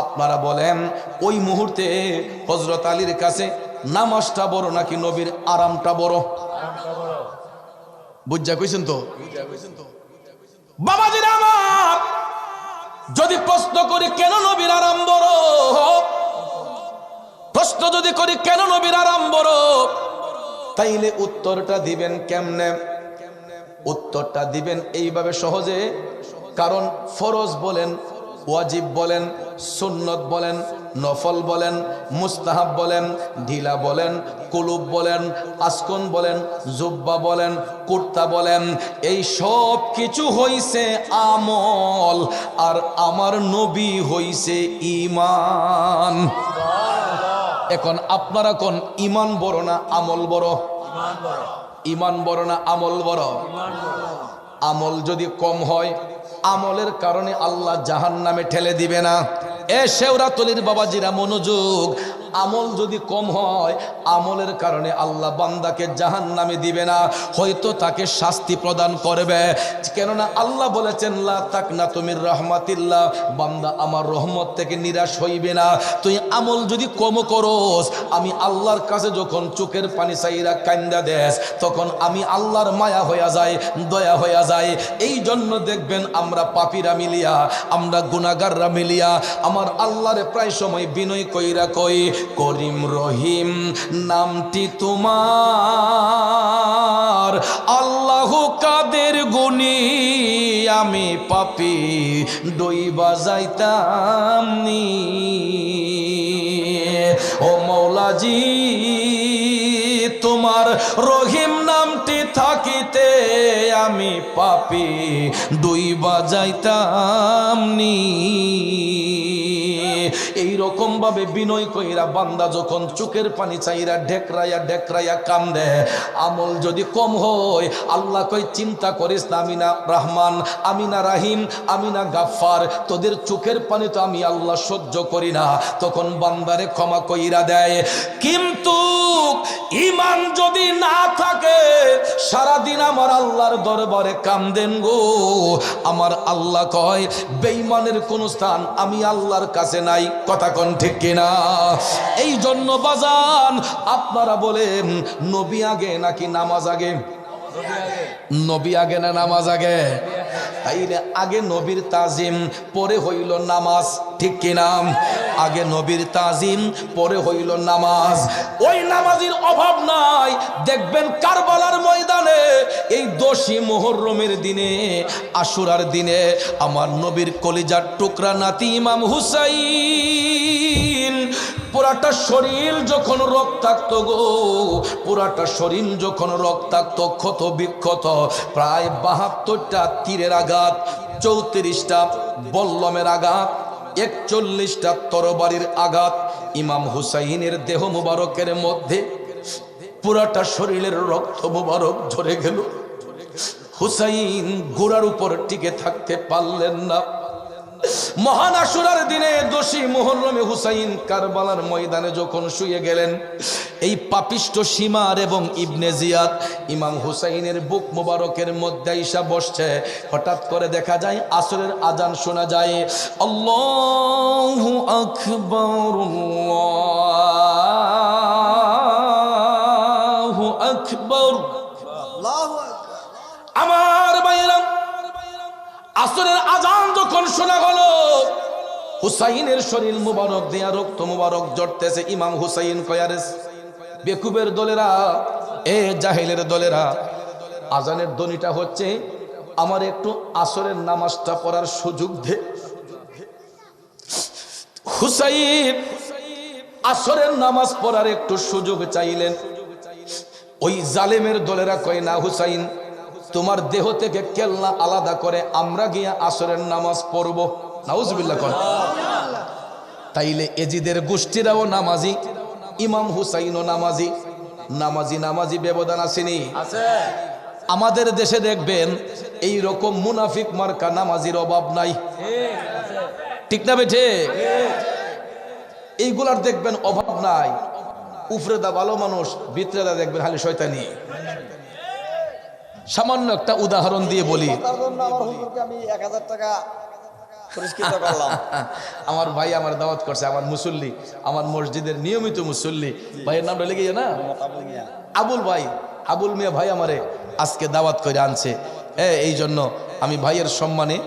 আপনারা বলেন ওই মুহূর্তে হযরত আলীর কাছে নামাজটা বড় নাকি নবীর আরামটা বড়? বুঝা কইছেন তো বাবাজিরা আমার, যদি প্রশ্ন করি কেন নবীর আরাম বড়, প্রশ্ন যদি করি কেন নবীর আরাম বড়, তাইলে উত্তরটা দিবেন কেমনে? উত্তরটা দিবেন এইভাবে সহজে। কারণ ফরজ বলেন, ওয়াজিব বলেন, সুন্নত বলেন, নফল বলেন, মুস্তাহাব বলেন, ঢিলা বলেন, কুলুব বলেন, আসকন বলেন, জুব্বা বলেন, কুর্তা বলেন, এই সব কিছু হইছে আমল, আর আমার নবী হইছে ঈমান। এখন আপনারা কোন ঈমান বড় না আমল বড়? ঈমান বড় না আমল বড়? আমল যদি কম হয়, আমলের কারণে আল্লাহ জাহান্নামে ঠেলে দিবে না। এ শেওরাতলির বাবাজিরা মনোযোগ, আমল যদি কম হয়, আমলের কারণে আল্লাহ বান্দাকে জাহান্নামে দিবে না, হয়তো তাকে শাস্তি প্রদান করবে। কেননা আল্লাহ বলেছেন লা তাকনাতু মির রাহমাতিল্লাহ, বান্দা আমার রহমত থেকে নিরাশ হইবে না। তুই আমল যদি কম করস, আমি আল্লাহর কাছে যখন চোখের পানি চাইরা কান্দা দেস, তখন আমি আল্লাহর মায়া হইয়া যায়, দয়া হইয়া যায়। এই জন্য দেখবেন আমরা পাপীরা মিলিয়া, আমরা গুনাহগাররা মিলিয়া আমার আল্লাহরে প্রায় সময় বিনয় কইরা কই, করিম রহিম নামটি তোমার, আল্লাহ কাদের গুণী আমি পাপী ডইবা যাইতাম নি। ও মৌলাজি তোমার রহিম নামটি থাকিতে আমি পাপী ডুইবা যাইতাম নি। এইরকম ভাবে বিনয় কইরা বান্দা যখন চোখের পানি চাইরা ঢেকরাইয়া ঢেকরাইয়া কান্দে, আমল যদি কম হয়, আল্লাহ কই চিন্তা করিস না, আমি না রহমান, আমি না রাহিম, আমি না গাফফার, তোদের চোখের পানি তো আমি আল্লাহ সহ্য করি না। তখন বান্দারে ক্ষমা কইরা দেয়। কিন্তু ঈমান যদি না থাকে, সারাদিন আমার আল্লাহর দরবারে কান্দেন গো, আমার আল্লাহ কয় বেঈমানের কোন স্থান আমি আল্লাহর কাছে নাই। কথা কোন ঠিক কিনা? এই জন্য বাজান আপনারা বলেন নবী আগে নাকি নামাজ আগে? নবী আগে না নামাজ আগে? তাইলে আগে নবীর তাজিম, পরে হইল নামাজ, ঠিক কিনা? আগে নবীর তাজিম, পরে হইল নামাজ। ওই নামাজের অভাব নাই। দেখবেন কারবালার ময়দানে এই 10ই মুহররমের দিনে, আশুরার দিনে আমার নবীর কলিজার টুকরা নাতি ইমাম হুসাইন পুরাটা শরীর যখন রক্তাক্ত গো, পুরাটা শরীর যখন রক্তাক্ত, ক্ষত বিক্ষত, প্রায় 72টা তীরের আঘাত, 34টা বল্লমের আঘাত, 41টা তরবারির আঘাত ইমাম হুসাইনের দেহ মুবারকের মধ্যে, পুরাটা শরীরের রক্ত মুবারক ঝরে গেল। হুসাইন ঘোড়ার উপর টিকে থাকতে পারলেন না। মহান আশুরার দিনে 10ই মুহররমে হুসাইন কারবালার ময়দানে যখন শুয়ে গেলেন, এই পাপিষ্ট সীমার এবং ইবনে জিয়াদ ইমাম হুসাইনের বুক মুবারকের মধ্যে আইসা বসছে। হঠাৎ করে দেখা যায় আসরের আজান শোনা যায়, আল্লাহু আকবার আল্লাহু আকবার। আমার ভাইরা, আসরের আজান যখন শোনা হলো, হুসাইনের শরীর মুবারক দিয়া রক্ত মুবারক জড়তেছে। ইমাম হুসাইন কয়ারেস বেকুবের দলেরা, এ জাহেলের দলেরা, আজানের ধ্বনিটা হচ্ছে, আমার একটু আসরের নামাজটা পড়ার সুযোগ দে। হুসাইন আসরের নামাজ পড়ার একটু সুযোগ চাইলেন। ওই জালেমের দলেরা কয় না হুসাইন, তোমার দেহ থেকে কেল্লা আলাদা করে আমরা গিয়া আসরের নামাজ পড়ব। নাউজুবিল্লাহ কোন। তাইলে এজিদের গোষ্ঠীরাও নামাজি, ইমাম হুসাইনও নামাজি। নামাজি নামাজি ব্যবধান আসেনি? আমাদের দেশে দেখবেন এই রকম মুনাফিক মার্কা নামাজির অভাব নাই, ঠিক না বেঠে? এইগুলার দেখবেন অভাব নাই। উপরে দা ভালো মানুষ, ভিতরে দা দেখবেন খালি শয়তানি। সামান্য একটা উদাহরণ দিয়ে বলি। আমি 1000 টাকা পুরস্কৃত করলাম। আমার ভাই আমার দাওয়াত করছে, আমার মুসল্লি, আমার মসজিদের নিয়মিত মুসল্লি। ভাইয়ের নামটা লেগে না? আবুল ভাই, আবুল মিয়া ভাই আমারে আজকে দাওয়াত করে আনছে। এই জন্য আমি ভাইয়ের সম্মানে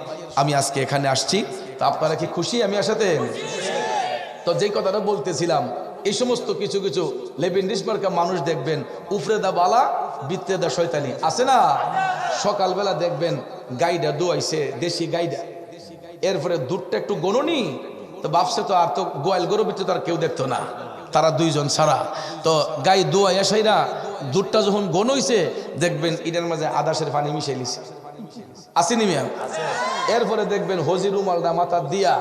আমি আজকে এখানে আসছি। তো আপনারা কি খুশি আমি আসাতে? তো যেই কথাটা বলতেছিলাম, এই সমস্ত কিছু কিছু লেবেন্ডিস মার্কা মানুষ দেখবেন উফরে দা বালা বিত্রে দা শয়তানি আছে না। সকালবেলা দেখবেন গাইডা দুয়াইছে, দেশি গাইডা, এরপরে দুধটা একটু গণনি, তো ভাবছে তো আর তো গোয়াল গরু বিত্রে তো আর কেউ দেখতো না, তারা দুইজন ছাড়া। তো গাই দুয়াই আসাইরা দুধটা যখন গণইছে দেখবেন এটার মাঝে আদাসের পানি মিশে লিছে, আসেনি মিয়া? এরপরে দেখবেন হজি রুমালটা মাথা দিয়া,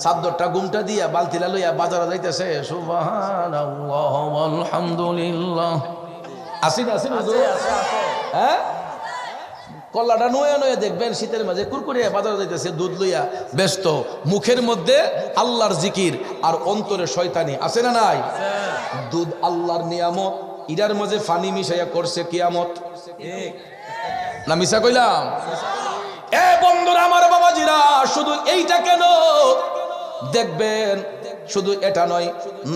চাদরটা গুমটা দিয়া, বালতিলা লইয়া বাজারে যাইতেছে, সুবহানাল্লাহ আলহামদুলিল্লাহ। আসেনি? আসেনি? হ্যাঁ, কলাটা নয়া নয়া দেখবেন শীতের মাঝে কুরকুরে বাজার যাইতেছে দুধ লইয়া ব্যস্ত, মুখের মধ্যে আল্লাহর জিকির আর অন্তরে শয়তানি আছে না নাই? দুধ আল্লাহর নিয়ামত, ইরার মাঝে ফানি মিশাইয়া করছে কিয়ামত। না মিশা কইলাম? এ বন্ধুরা আমার, বাবাজিরা, শুধু এইটা কেন দেখবেন, শুধু এটা নয়,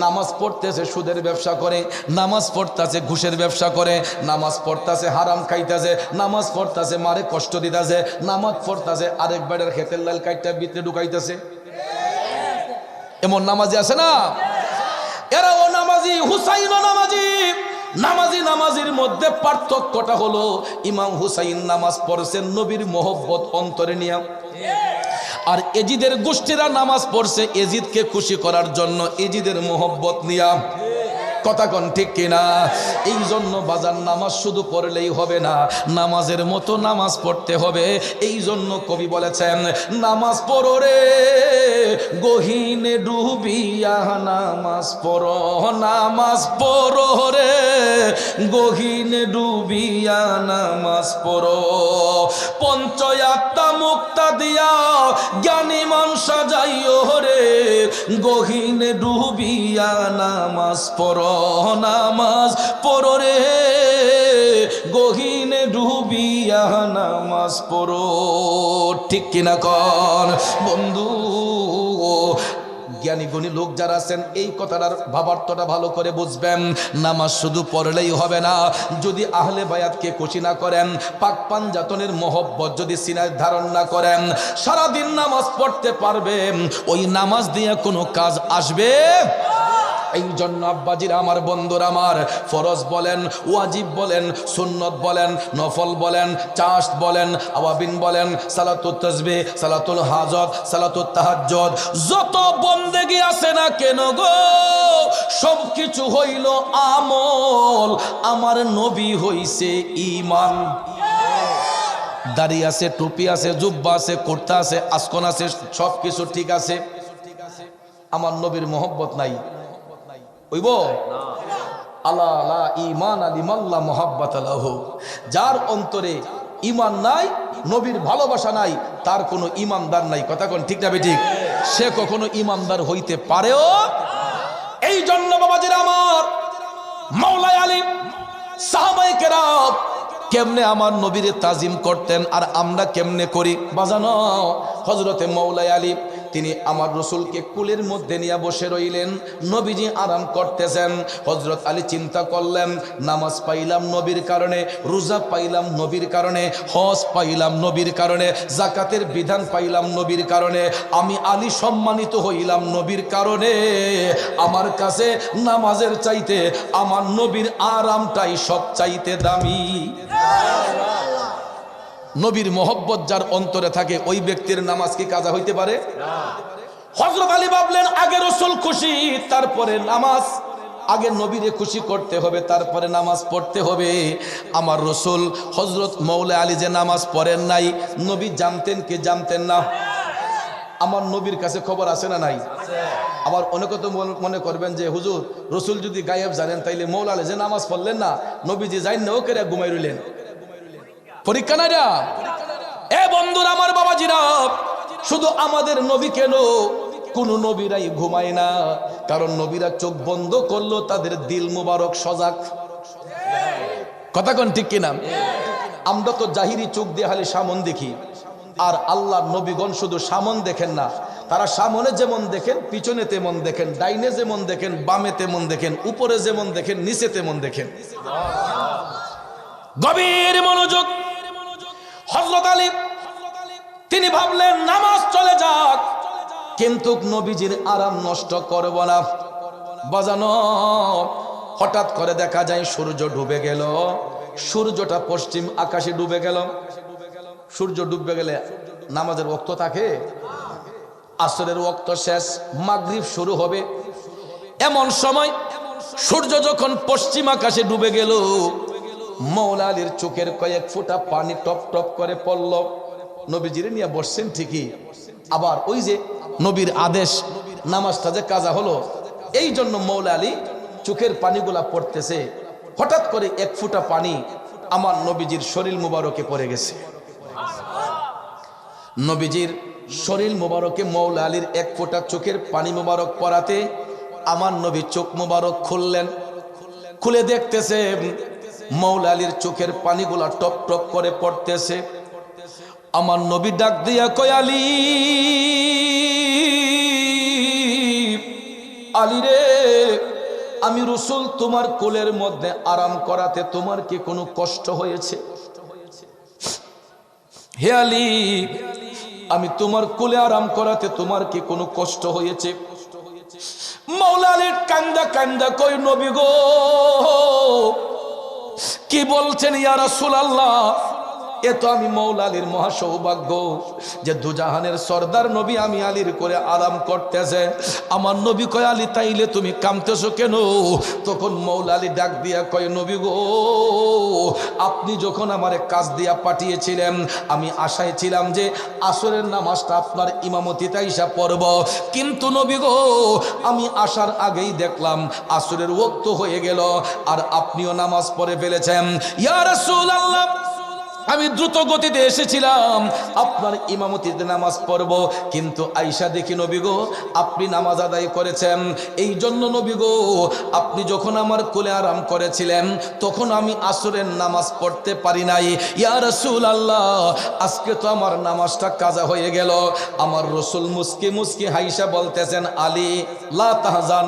নামাজ পড়তেছে সুদের ব্যবসা করে, নামাজ পড়তেছে ঘুষের ব্যবসা করে, নামাজ পড়তেছে হারাম খাইতেছে, নামাজ পড়তেছে মারে কষ্ট দিতেছে, নামাজ পড়তেছে আরেক বেড়ার খেতের লাল কাইটা ভিতরে ঢুকাইতেছে। এমন নামাজি আছে না? এরাও নামাজি, হুসাইনও নামাজি। নামাজির মধ্যে পার্থক্যটা হলো, ইমাম হুসাইন নামাজ পড়ছেন নবীর মোহব্বত অন্তরে নিয়ে, আর এজিদের গোষ্ঠীরা নামাজ পড়ছে এজিদকে খুশি করার জন্য এজিদের মোহব্বত নিয়া। কথা কোন ঠিক কিনা? এই জন্য বাজার নামাজ শুধু পড়লেই হবে না, নামাজের মতো নামাজ পড়তে হবে। এই জন্য কবি বলেছেন, নামাজ পড়ো রে গহীনে ডুবিয়া, নামাজ পড়ো, নামাজ পড়ো রে গহীনে ডুবিয়া, নামাজ পড়ো। পঞ্চয়াত্তা মুক্তা দিয়া জ্ঞানী মান সাজাইও রে গহীনে ডুবিয়া, নামাজ পড়ো, নামাজ পড়ো রে গহীনে ডুবিয়া, নামাজ পড়ো। ঠিক কিনা কর বন্ধু? জ্ঞানী গুণী লোক যারা আছেন এই কথাটার ভাবার্থটা ভালো করে বুঝবেন। নামাজ শুধু পড়লেই হবে না, যদি আহলে বায়াতকে খুশি না করেন, পাক পাঞ্জাতনের মহব্বত যদি সিনায় ধারণ না করেন, সারাদিন নামাজ পড়তে পারবেন, ওই নামাজ দিয়ে কোনো কাজ আসবে। এই জন্য আব্বাজির আমার, বন্ধুরা আমার, ফরজ বলেন, ওয়াজিব বলেন, সুন্নত বলেন, নফল বলেন, চাষ বলেন, আওয়াবিন বলেন, সালাতুত তাসবিহ, সালাতুল হাজত, সালাতুত তাহাজ্জুদ, যত বন্দেগী আছে না কেন গো, সব কিছু হইল আমল, আমার নবী হইছে ঈমান। দাড়ি আছে, টুপি আছে, জুব্বা আছে, কুর্তা আছে, আসকন আছে, সব কিছু ঠিক আছে, আমার নবীর মোহব্বত নাই। হইব আলা লা ঈমান লিমাল্লা মুহাব্বাত লাহু। যার অন্তরে ঈমান নাই, নবীর ভালোবাসা নাই, তার কোনো ঈমানদার নাই। কথা কোন ঠিক না বেঠিক? সে কখনো ঈমানদার হইতে পারেও। এই জন্য বাবাজিরা আমার, মাওলাই আলী, সাহাবায়ে কেরাম কেমনে আমার নবীরে তাজিম করতেন আর আমরা কেমনে করি বাজানো। হযরতে মাওলাই আলী তিনি আমার রসুলকে কুলের মধ্যে নিয়ে বসে রইলেন, নবীজি আরাম করতেছেন। হযরত আলী চিন্তা করলেন, নামাজ পাইলাম নবীর কারণে, রোজা পাইলাম নবীর কারণে, হজ পাইলাম নবীর কারণে, যাকাতের বিধান পাইলাম নবীর কারণে, আমি আলী সম্মানিত হইলাম নবীর কারণে। আমার কাছে নামাজের চাইতে আমার নবীর আরামটাই সব চাইতে দামি। নবীর মোহব্বত যার অন্তরে থাকে, ওই ব্যক্তির নামাজ কি কাজা হইতে পারে? হযরত আলী ভাবলেন, আগে রসুল খুশি, তারপরে নামাজ। আগে নবীরে খুশি করতে হবে, তারপরে নামাজ পড়তে হবে। আমার রসুল হযরত মাওলা আলী যে নামাজ পড়েন নাই, নবী জানতেন কি জানতেন না? আমার নবীর কাছে খবর আছে না নাই? আবার অনেকে তো মনে করবেন যে হুজুর, রসুল যদি গায়েব জানেন, তাইলে মাওলা আলী যে নামাজ পড়লেন না, নবীজি জানেন না, ওকে ঘুমাই রইলেন। পরীক্ষা নাই না? এ বন্ধুরা আমার, বাবাজিরা, শুধু আমাদের নবী কেন, কোন নবীরাই ঘুমায় না, কারণ নবীরা চোখ বন্ধ করলো তাদের দিল মুবারক সজাগ। কথা কোন ঠিক কিনা? আমরা তো জাহিরি চোখ দিয়ে খালি সামন দেখি, আর আল্লাহর নবীগণ শুধু সামন দেখেন না, তারা সামনে যেমন দেখেন, পিছনে তেমন দেখেন, ডাইনে যেমন দেখেন, বামে তেমন দেখেন, উপরে যেমন দেখেন, নিচে তেমন দেখেন। গভীর মনোযোগ। হযরত আলী তিনি ভাবলেন নামাজ চলে যাক, কিন্তু নবীজির আরাম নষ্ট করব না। বাজানো, হঠাৎ করে দেখা যায় সূর্য ডুবে গেল। সূর্যটা পশ্চিম আকাশে ডুবে গেল। সূর্য ডুবে গেলে নামাজের ওয়াক্ত থাকে? আসরের ওয়াক্ত শেষ, মাগরিব শুরু হবে। এমন সময় সূর্য যখন পশ্চিম আকাশে ডুবে গেল, মাওলা আলীর চোখের কয়েক ফোঁটা পানি টপ টপ করে পড়ল। নবীজিরে নিয়ে বসছেন ঠিকই, আবার ওই যে নবীর আদেশ, নামাজটা যে কাজা হলো, এই জন্য মাওলা আলী চোখের পানিগুলা পড়তেছে। হঠাৎ করে এক ফোঁটা পানি আমার নবীজির শরীর মুবারকে পড়ে গেছে। নবীজির শরীর মোবারকে মৌলা আলীর এক ফোঁটা চোখের পানি মোবারক পড়াতে আমার নবী চোখ মোবারক খুললেন। খুলে দেখতেছে মৌলা আলীর চোখের পানিগুলা টপ টপ করে পড়তেছে। আমার নবী ডাক দিয়া কয়, আলী, আলী রে, আমি রসুল তোমার কোলের মধ্যে আরাম করাতে তোমার কি কোনো কষ্ট হয়েছে? হে আলী, আমি তোমার কোলে আরাম করাতে তোমার কি কোনো কষ্ট হয়েছে? মৌলা আলী কান্দা কান্দা কই, নবী গো, কি বলছেন ইয়া রাসূলুল্লাহ? এ তো আমি মৌলা আলীর মহা সৌভাগ্য যে দুজাহানের সর্দার নবী আমি আলীর করে আরাম করতেছে। আমার নবী কয়, আলী তাইলে তুমি কামতেছো কেন? তখন মৌলা আলী ডাক দিয়া কয়, নবী গো, আপনি যখন আমারে কাজ দিয়া পাঠিয়েছিলেন আমি আশায় ছিলাম যে আসরের নামাজটা আপনার ইমামতিতে আইসা পড়ব, কিন্তু নবী গো, আমি আসার আগেই দেখলাম আসরের ওয়াক্ত হয়ে গেল আর আপনিও নামাজ পড়ে ফেলেছেন। ইয়া রাসূলুল্লাহ, আমি দ্রুত গতিতে এসেছিলাম আপনার ইমামতিতে নামাজ পড়ব, কিন্তু আয়েশা দেখি নবী গো আপনি নামাজ আদায় করেছেন। এই জন্য নবী গো, আপনি যখন আমার কোলে আরাম করেছিলেন তখন আমি আসরের নামাজ পড়তে পারি নাই। ইয়া রাসূলুল্লাহ, আজকে তো আমার নামাজটা কাজা হয়ে গেল। আমার রসুল মুস্কি মুস্কি হাইসা বলতেছেন, আলী লা তাহজান,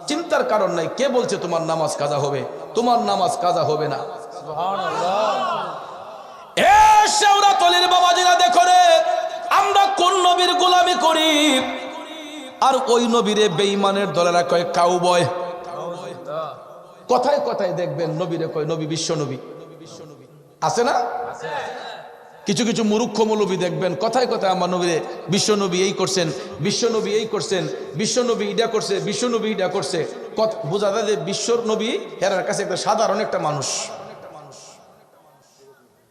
চিন্তার কারণ নাই। কে বলছে তোমার নামাজ কাজা হবে? তোমার নামাজ কাজা হবে না। সুবহানাল্লাহ। এ শেওড়াতলির বাবাজিরা, দেখো রে, আমরা কোন নবীর গোলামি করি আর ওই নবীরে বেঈমানের দলেরা কয় কাউবয়। কথায় কথায় দেখবেন নবীরে কয় নবী, বিশ্ব নবী আছে না? কিছু কিছু মূর্খ মৌলবী দেখবেন কথায় কথায় আমার নবীরে বিশ্ব নবী এই করছেন, বিশ্ব নবী এই করছেন, বিশ্ব নবী ইডা করছে, বিশ্ব নবী ইডা করছে। বোঝা যায় যে বিশ্ব নবী এর কাছে একটা সাধারণ একটা মানুষ।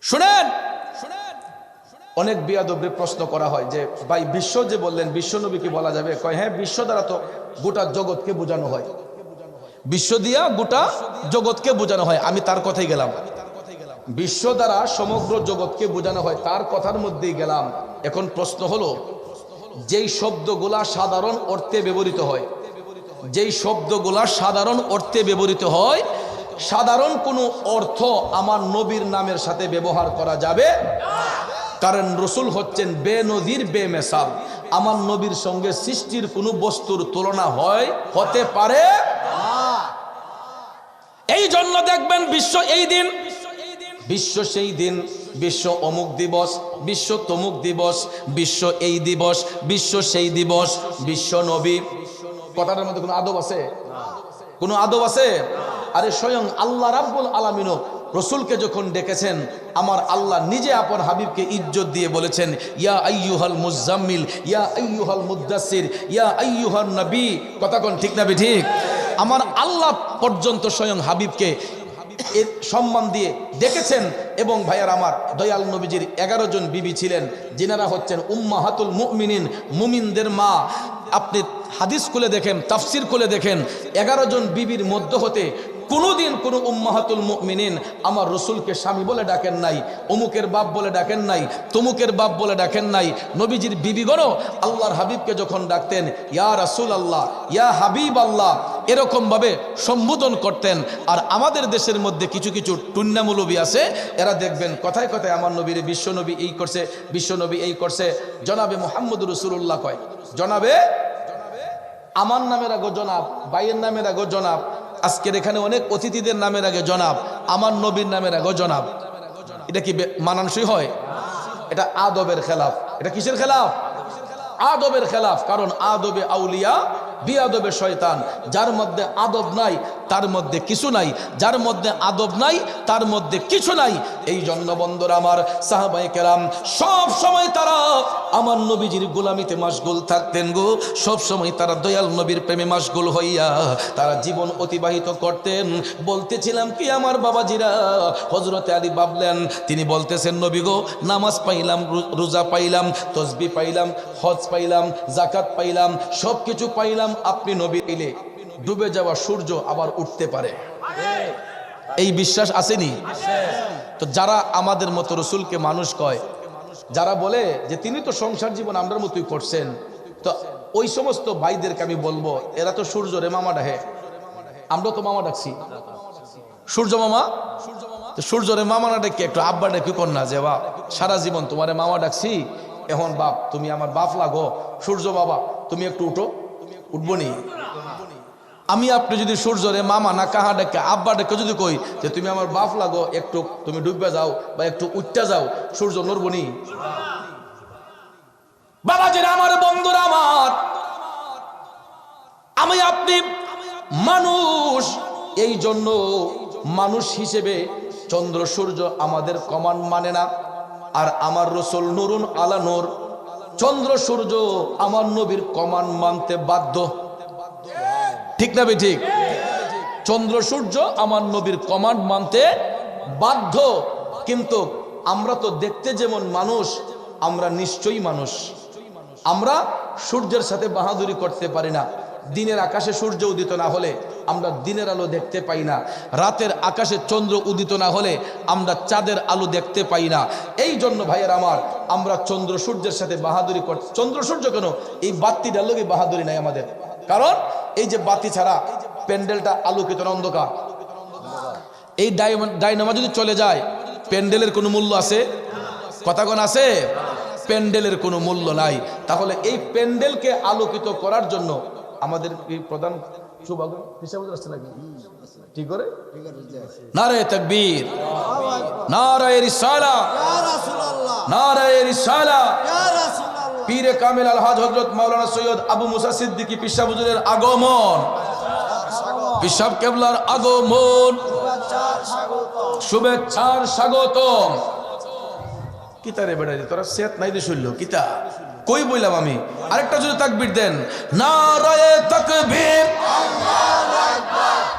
শুনেন, অনেক বিয়াদবরে প্রশ্ন করা হয় যে ভাই বিশ্ব যে বললেন, বিশ্ব নবী কি বলা যাবে? কয় হ্যাঁ, বিশ্ব দ্বারা তো গোটা জগৎকে বোঝানো হয়, বিশ্ব দিয়া গোটা জগৎকে বোঝানো হয়। আমি তার কথাই গেলাম, বিশ্ব দ্বারা সমগ্র জগৎকে বোঝানো হয়, তার কথার মধ্যেই গেলাম। এখন প্রশ্ন হলো, যেই শব্দগুলা সাধারণ অর্থে ব্যবহৃত হয়, যেই শব্দগুলা সাধারণ অর্থে ব্যবহৃত হয়, সাধারণ কোনো অর্থ আমার নবীর নামের সাথে ব্যবহার করা যাবে? কারণ রসুল হচ্ছেন বেনজির বেমেসাল। আমার নবীর সঙ্গে সৃষ্টির কোনো বস্তুর তুলনা হতে পারে। এই জন্য দেখবেন বিশ্ব এই দিন, বিশ্ব সেই দিন, বিশ্ব অমুক দিবস, বিশ্ব তমুক দিবস, বিশ্ব এই দিবস, বিশ্ব সেই দিবস, বিশ্ব নবী। কথাটার মধ্যে কোনো আদব আছে? কোনো আদব আছে? আরে স্বয়ং আল্লাহ রাব্বুল আলামিনও রসুলকে যখন ডেকেছেন, আমার আল্লাহ নিজে আপন হাবিবকে ইজ্জত দিয়ে বলেছেন, ইয়া আইয়ুহাল মুজাম্মিল, ইয়া আইয়ুহাল মুদ্দাসির, ইয়া আইয়ুহান নবী। কথা কোন ঠিক না ঠিক? আমার আল্লাহ পর্যন্ত স্বয়ং হাবিবকে এর সম্মান দিয়ে ডেকেছেন। এবং ভাইয়ার আমার, দয়াল নবীজির 11 জন বিবি ছিলেন, যিনারা হচ্ছেন উম্মাহাতুল মুমিনিন, মুমিনদের মা। আপনি হাদিস খুলে দেখেন, তাফসির খুলে দেখেন, 11 জন বিবির মধ্য হতে কোনোদিন কোনো উম্মাহাতুল মুমিনিন আমার রসুলকে স্বামী বলে ডাকেন নাই, অমুকের বাপ বলে ডাকেন নাই, তমুকের বাপ বলে ডাকেন নাই। নবীজির বিবিগণও আল্লাহর হাবিবকে যখন ডাকতেন, ইয়া রাসূল আল্লাহ, ইয়া হাবিব আল্লাহ, এরকমভাবে সম্বোধন করতেন। আর আমাদের দেশের মধ্যে কিছু কিছু টুন্না মৌলবী আছে, এরা দেখবেন কথায় কথায় আমার নবীর বিশ্বনবী এই করছে, বিশ্বনবী এই করছে। জনাবে মুহাম্মদুর রাসূলুল্লাহ কয়, জনাবে আমার নামের আগে জনাব, ভাইয়ের নামের আগে জনাব, আজকের এখানে অনেক অতিথিদের নামের আগে জনাব, আমার নবীর নামের আগে জনাব। এটা কি মানানসই হয়? এটা আদবের খেলাফ। এটা কিসের খেলাফ? আদবের খেলাফ। কারণ আদবে আউলিয়া, বিআদবে শয়তান। যার মধ্যে আদব নাই তার মধ্যে কিছু নাই, যার মধ্যে আদব নাই তার মধ্যে কিছু নাই। এই জন্য বন্ধুরা আমার, সাহাবায়ে কেরাম সব সময় তারা আমার নবীজির গোলামিতে মাশগুল থাকতেন গো। সব সময় তারা দয়াল নবীর প্রেমে মাশগুল হইয়া তারা জীবন অতিবাহিত করতেন। বলতেছিলাম কি আমার বাবাজিরা, হযরতে আলী ভাবলেন, তিনি বলতেছেন, নবী গো, নামাজ পাইলাম, রোজা পাইলাম, তসবিহ পাইলাম, হজ পাইলাম, যাকাত পাইলাম, সব কিছু পাইলাম, আপনি নবী এলে ডুবে যাওয়া সূর্য আবার উঠতে পারে। এই বিশ্বাস আসেনি? তো যারা আমাদের মতো রসুলকে মানুষ কয়, যারা বলে যে তিনি তো সংসার জীবন আমরার মতোই করছেন, তো ওই সমস্ত ভাইদেরকে আমি বলবো এরা তো সূর্য রে মামা ডাহে, আমরা তো মামা ডাকছি সূর্য মামা, তো সূর্য রে মামা না ডেকে একটু আব্বা ডেকে কর না যে বাপ সারা জীবন তোমারে মামা ডাকছি, এখন বাপ তুমি আমার বাপ লাগো, সূর্য বাবা তুমি একটু উঠো, উঠবো নি? আমি আপনি যদি সূর্যরে মামা না কাহা ডেকে আব্বা ডেকে যদি কই যে তুমি আমার বাপ লাগো, একটু তুমি ডুববে যাও বা একটু উঠতে যাও, সূর্য নড়বো নি? বাবাজিরা আমার, বন্ধুরা আমার, আমি আপনি মানুষ, এই জন্য মানুষ হিসেবে চন্দ্র সূর্য আমাদের কমান মানে না। আর আমার রসুল নুরুন আলা নূর, চন্দ্র সূর্য আমার নবীর কমান মানতে বাধ্য, ঠিক না বে ঠিক? চন্দ্র সূর্য আমার নবীর কমান্ড মানতে বাধ্য। কিন্তু আমরা তো দেখতে যেমন মানুষ, আমরা নিশ্চয়ই মানুষ। আমরা সূর্যের সাথে বাহাদুরি করতে পারি না। দিনের আকাশে সূর্য উদিত না হলে আমরা দিনের আলো দেখতে পাই না, রাতের আকাশে চন্দ্র উদিত না হলে আমরা চাঁদের আলো দেখতে পাই না। এই জন্য ভাইয়ের আমার, আমরা চন্দ্র সূর্যের সাথে বাহাদুরি কর, চন্দ্র সূর্য কেন, এই বাতিটার লোকে বাহাদুরি নাই আমাদের। কারণ এই যে বাতি ছাড়া প্যান্ডেলটা আলোকিত না অন্ধকার, এই ডাইনামা যদি চলে যায় প্যান্ডেলের কোনো মূল্য আছে? কথা কোন আছে? প্যান্ডেলের কোনো মূল্য নাই। তাহলে এই প্যান্ডেলকে আলোকিত করার জন্য আমাদের এই প্রধান সৌভাগ্য হিসাবে আসছে নাকি? ঠিক করে নারে তাকবীর, নারে রিসালাত, নারে রিসালাত। পীরে কামিল আলহাজ হযরত মাওলানা সৈয়দ আবু মুসা সিদ্দিকী পিসা হুজুরের আগমন, পিসাব কেবলার আগমন, শুভেচ্ছার স্বাগতম। কিতা রে বেড়া, তোরা সেত নাই দে শুনলো কিতা কই বললাম আমি? আরেকটা যদি তাকবীর দেন, নারায়ে তাকবীর,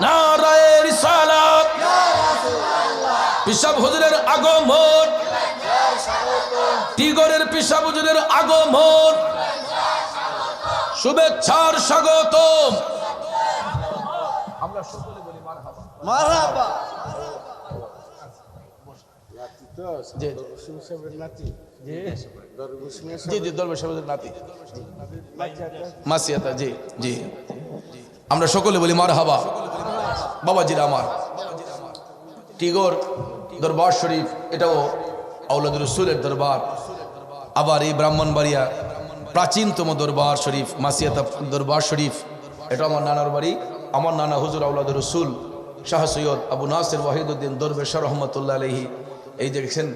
নারায়ে রিসালাত, পিসাব হুজুরের আগমন, টিগরের পিসাব হুজুরের আগমন, শুভেচ্ছার স্বাগতম। আমরা সকলে বলি মারহাবা, মারহাবা। জি জি, দরবার সাহেবের নাতি মাসিয়াতা, জি জি, আমরা সকলে বলি মারহাবা। বাবাজিরা আমার, টিগর দরবার শরীফ এটাও আওলাদুর রাসূলের দরবার। আবার এই ব্রাহ্মণবাড়িয়া প্রাচীনতম দরবার শরীফ মাসিয়াতা দরবার শরীফ, এটা আমার নানার বাড়ি। আমার নানা হুজুর আওলাদুর রাসূল শাহ সৈয়দ আবু নাসির ওয়াহিদুদ্দিন দরবেশ রহমতুল্লাহ আলাইহি। এই দেখছেন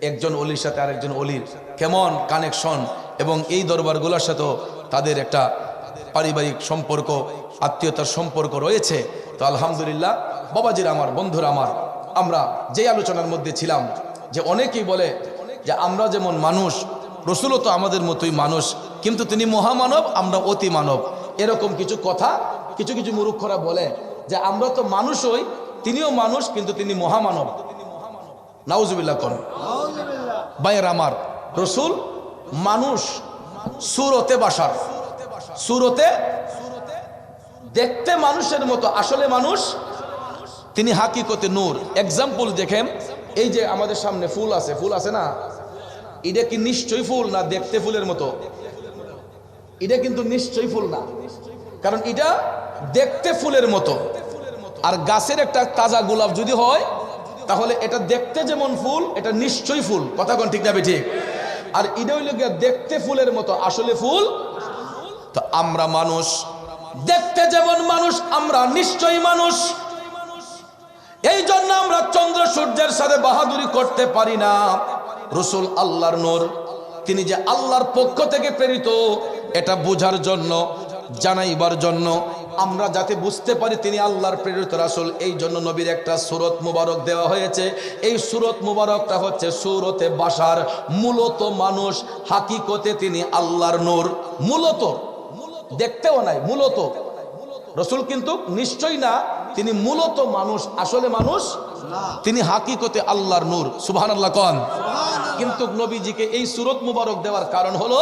একজন অলির সাথে আরেকজন অলির কেমন কানেকশন, এবং এই দরবারগুলোর সাথেও তাদের একটা পারিবারিক সম্পর্ক, আত্মীয়তার সম্পর্ক রয়েছে। তো আলহামদুলিল্লাহ বাবাজিরা আমার, বন্ধুরা আমার, আমরা যে আলোচনার মধ্যে ছিলাম যে অনেকেই বলে যে আমরা যেমন মানুষ, রসুলও তো আমাদের মতোই মানুষ, কিন্তু তিনি মহামানব, আমরা অতি মানব। এরকম কিছু কথা কিছু কিছু মূর্খরা বলে যে আমরা তো মানুষ হই, তিনিও মানুষ কিন্তু তিনি মহামানব। নাউজুবিল্লাহ কোন ভাইয়ের আমার, রসুল মানুষ, সুরতে বাসার, সুরতে দেখতে মানুষের মতো, আসলে মানুষ, তিনি হাকিকতে নূর। এক্সাম্পল দেখেন, এই যে আমাদের সামনে ফুল আছে, ফুল আছে না, এটা কি নিশ্চয়ই ফুল না দেখতে ফুলের মতো? এটা কিন্তু নিশ্চয়ই ফুল না, কারণ এটা দেখতে ফুলের মতো। আর গাছের একটা তাজা গোলাপ যদি হয় তাহলে এটা দেখতে যেমন ফুল, এটা নিশ্চয়ই ফুল। কথা কোন ঠিক না ঠিক? আর এটা হইল গিয়ে দেখতে ফুলের মতো, আসলে ফুল। তো আমরা মানুষ, দেখতে যেমন মানুষ, আমরা নিশ্চয়ই মানুষ। এই জন্য আমরা চন্দ্র সূর্যের সাথে বাহাদুরি করতে পারি না। রসুল আল্লাহর নূর, তিনি যে আল্লাহর পক্ষ থেকে প্রেরিত, এটা বোঝার জন্য, জানাইবার জন্য, আমরা যাতে বুঝতে পারি তিনি আল্লাহর প্রেরিত রাসূল, এই জন্য নবীর একটা সূরত মুবারক দেওয়া হয়েছে। এই সূরত মুবারকটা হচ্ছে সূরতে বাশার, মূলত মানুষ, হাকিকতে তিনি আল্লাহর নূর। মূলত দেখতেও নাই, মূলত রসুল কিন্তু নিশ্চয়ই না, তিনি মূলত মানুষ, আসলে মানুষ তিনি হাকিকতে আল্লাহর নূর। সুবহানাল্লাহ কোন। কিন্তু নবীজিকে এই সূরত মুবারক দেওয়ার কারণ হলো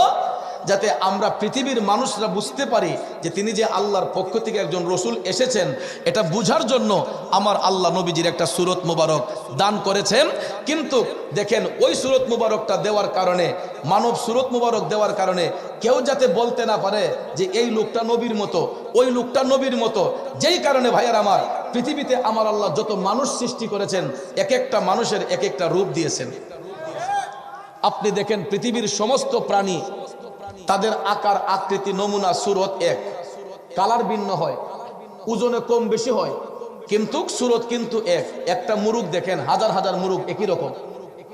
যাতে আমরা পৃথিবীর মানুষরা বুঝতে পারি যে তিনি যে আল্লাহর পক্ষ থেকে একজন রসুল এসেছেন, এটা বুঝার জন্য আমার আল্লাহ নবীজির একটা সূরত মুবারক দান করেছেন। কিন্তু দেখেন ওই সূরত মুবারকটা দেওয়ার কারণে, মানব সূরত মুবারক দেওয়ার কারণে কেউ যাতে বলতে না পারে যে এই লোকটা নবীর মতো, ওই লোকটা নবীর মতো। যেই কারণে ভাইয়ার আমার, পৃথিবীতে আমার আল্লাহ যত মানুষ সৃষ্টি করেছেন, এক একটা মানুষের এক একটা রূপ দিয়েছেন। আপনি দেখেন পৃথিবীর সমস্ত প্রাণী, তাদের আকার আকৃতি নমুনা সুরত এক, কালার ভিন্ন হয়, ওজনে কম বেশি হয়, কিন্তু সুরত কিন্তু এক। একটা মুরগ দেখেন, হাজার হাজার মুরগ একই রকম,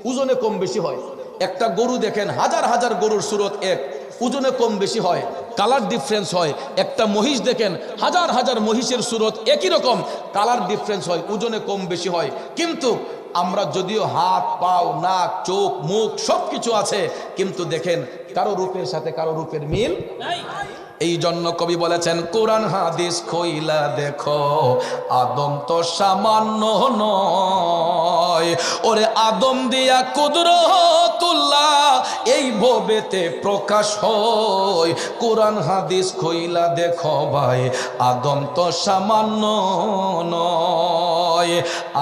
ওজনে কম বেশি হয়। একটা গরু দেখেন, হাজার হাজার গরুর সুরত এক, ওজনে কম বেশি হয়, কালার ডিফারেন্স হয়। একটা মহিষ দেখেন, হাজার হাজার মহিষের সুরত একই রকম, কালার ডিফারেন্স হয়, ওজনে কম বেশি হয়। কিন্তু আমরা যদিও হাত, পাও, নাক, চোখ, মুখ সবকিছু আছে, কিন্তু দেখেন কারো রূপের সাথে কারো রূপের মিল নাই। এই জন্য কবি বলেছেন, কোরআন হাদিস খইলা দেখো, আদম তো সামান্য নয়, ওরে আদম দিয়া কুদরতুল্লাহ এই ভবেতে প্রকাশ হয়। কোরআন হাদিস খইলা দেখো ভাই, আদম তো সামান্য নয়।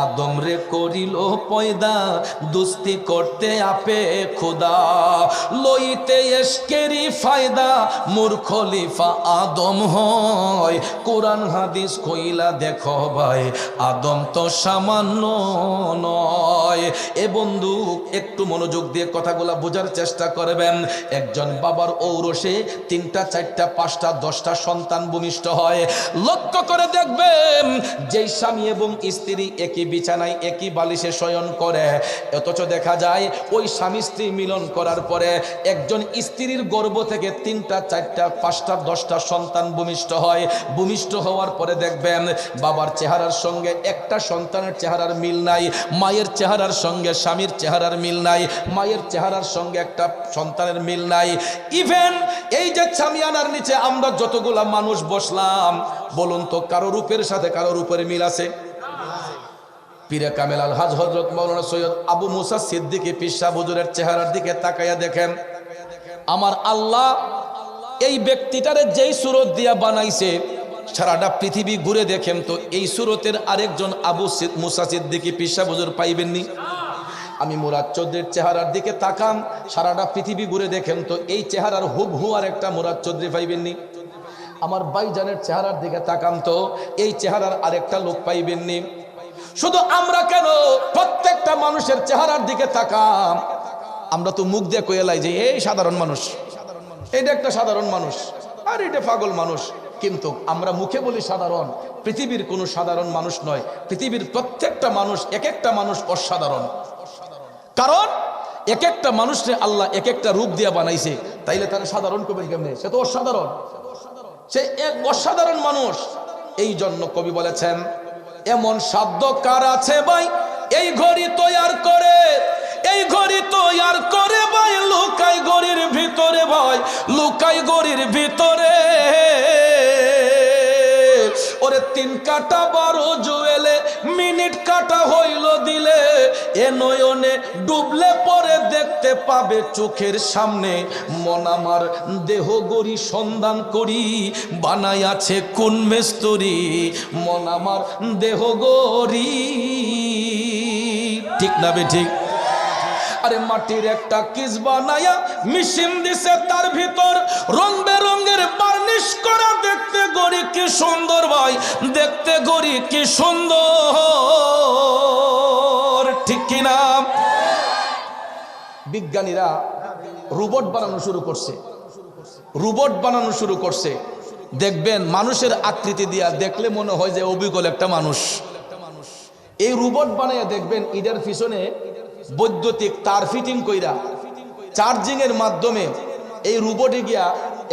আদম রে করিল পয়দা, দুস্তি করতে আপে খুদা, লইতে এসকেরি ফায়দা, মূর্খ খলিফা আদম হয়। কোরআন হাদিস কইলা দেখো ভাই, আদম তো সামান্য নয়। এ বন্ধু একটু মনোযোগ দিয়ে কথাগুলা বোঝার চেষ্টা করবেন। একজন বাবার ঔরসে 3টা 4টা 5টা 10টা সন্তান ভূমিষ্ঠ হয়। লক্ষ্য করে দেখবেন, যেই স্বামী এবং স্ত্রী একই বিছানায় একই বালিশে শয়ন করে, অথচ দেখা যায় ওই স্বামী স্ত্রী মিলন করার পরে একজন স্ত্রীর গর্ভ থেকে 3টা 4টা 5টা 10টা সন্তান ভূমিষ্ঠ হয়। ভূমিষ্ঠ হওয়ার পরে দেখবেন বাবার চেহারার সঙ্গে একটা সন্তানের চেহারার মিল নাই, মায়ের চেহারার সঙ্গে স্বামীর চেহারার মিল নাই, মায়ের চেহারার সঙ্গে একটা সন্তানের মিল নাই। ইভেন এই যে ছামিয়ানার নিচে আমরা যতগুলা মানুষ বসলাম, বলুন তো কারো রূপের সাথে কারো রূপের মিল আছে? পীরে কামেল আলহাজ হযরত মাওলানা সৈয়দ আবু মুসা সিদ্দিকী পীর সাহেব হুজুরের চেহারার দিকে তাকাইয়া দেখেন, আমার আল্লাহ এই ব্যক্তিটারে যেই সুরত দিয়া বানাইছে, সারাটা পৃথিবী ঘুরে দেখেন তো এই সুরতের আরেকজন আবু মুসা সিদ্দিকী পীর সাহেব হুজুর পাইবেননি। আমি মুরাদ চৌধুরীর চেহারার দিকে তাকান, সারাটা পৃথিবী ঘুরে দেখেন তো এই চেহারার হুবহু আর একটা মুরাদ চৌধুরী পাইবেননি। আমার ভাইজানের চেহারার দিকে তাকান তো এই চেহারার আরেকটা লোক পাইবেননি। শুধু আমরা কেন, প্রত্যেকটা মানুষের চেহারার দিকে তাকান, আমরা তো মুখ দিয়ে কইলাই যে এই সাধারণ মানুষ, এটা একটা সাধারণ মানুষ, আর এটা পাগল মানুষ, কিন্তু আমরা মুখে বলি সাধারণ। পৃথিবীর কোনো সাধারণ মানুষ নয়, পৃথিবীর প্রত্যেকটা মানুষ, এক একটা মানুষ অসাধারণ। কারণ এক একটা মানুষকে আল্লাহ এক একটা রূপ দিয়ে বানাইছে, তাইলে তারা সাধারণ কবে কেমনে? সে তো অসাধারণ, সে এক অসাধারণ মানুষ। এই জন্য কবি বলেছেন, এমন সাধ্য কার আছে ভাই এই ঘড়ি তৈয়ার করে, এই ঘড়ি তৈয়ার করে ভাই, লুকাই ঘড়ির ভিতরে ভাই, লুকাই ঘড়ির ভিতরে। ওরে 3 কাটা 12 জুয়েলে মিনিট কাটা হইল দিলে, এ নয়নে ডুবলে পরে দেখতে পাবে চোখের সামনে। মন আমার দেহ গড়ি সন্ধান করি, বানাই আছে কোন মেস্তরি, মন আমার দেহ গড়ি। ঠিক না বে ঠিক? আরে মাটির একটা কিস বানায়া মিশিন দিছে তার ভিতর, রং বেরঙের বার্নিশ করা, দেখতে গড়ি কি সুন্দর ভাই, দেখতে গড়ি কি সুন্দর। ঠিক কিনা? বিজ্ঞানীরা রোবট বানানো শুরু করছে, রোবট বানানো শুরু করছে। দেখবেন মানুষের আকৃতি দিয়া দেখলে মনে হয় যে অবিকল একটা মানুষ। এই রোবট বানাইয়া দেখবেন এটার পিছনে বৈদ্যুতিক তার ফিটিং কইরা চার্জিং এর মাধ্যমে এই রোবটে গিয়া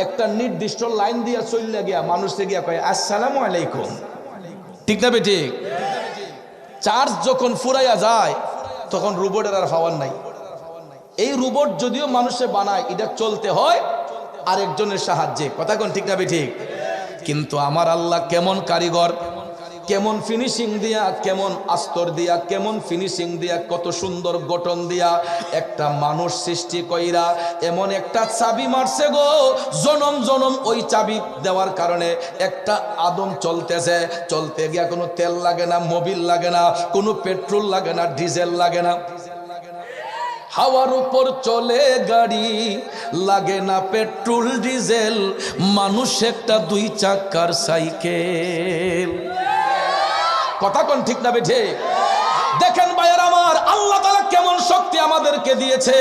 একটা নির্দিষ্ট লাইন দিয়া চললে গিয়া মানুষে গিয়া কয় আসসালামু আলাইকুম। ঠিক না বেঠিক? চার্জ যখন ফুরাইয়া যায় তখন রোবটের আর পাওয়ার নাই। এই রোবট যদিও মানুষে বানায়, এটা চলতে হয় আরেকজনের সাহায্যে। কথা কোন ঠিক না বেঠিক? কিন্তু আমার আল্লাহ কেমন কারিগর, কেমন ফিনিশিং দিয়া, কেমন আস্তর দিয়া, কেমন ফিনিশিং দিয়া, কত সুন্দর গঠন দিয়া একটা মানুষ সৃষ্টি কইরা এমন একটা চাবি মারছে গো, জনম জনম ওই চাবি দেওয়ার কারণে একটা আদম চলতেছে, চলতে গিয়া কোনো তেল লাগে না, মোবিল লাগে না, কোনো পেট্রোল লাগে না, ডিজেল লাগে না, হাওয়ার উপর চলে গাড়ি, লাগে না পেট্রোল ডিজেল, মানুষ একটা 2 চাকার সাইকেল। কথা কোন ঠিক না বেঠে? দেখেন ভাইয়ের আমার, আল্লাহ তাআলা কেমন শক্তি আমাদেরকে দিয়েছে।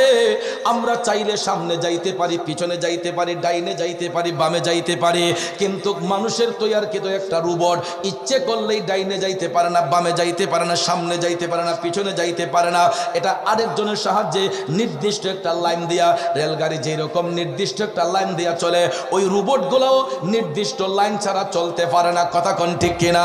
আমরা চাইলে সামনে যাইতে পারি, পিছনে যাইতে পারি, ডাইনে যাইতে পারি, বামে যাইতে পারি, কিন্তু মানুষের তৈয়ারকৃত একটা রোবট ইচ্ছে করলেই ডাইনে যাইতে পারে না, বামে যাইতে পারে না, সামনে যাইতে পারে না, পিছনে যাইতে পারে না। এটা আরেকজনের সাহায্যে নির্দিষ্ট একটা লাইন দিয়া, রেলগাড়ি যেরকম নির্দিষ্ট একটা লাইন দিয়া চলে, ওই রোবটগুলোও নির্দিষ্ট লাইন ছাড়া চলতে পারে না। কথা কোন ঠিক কিনা?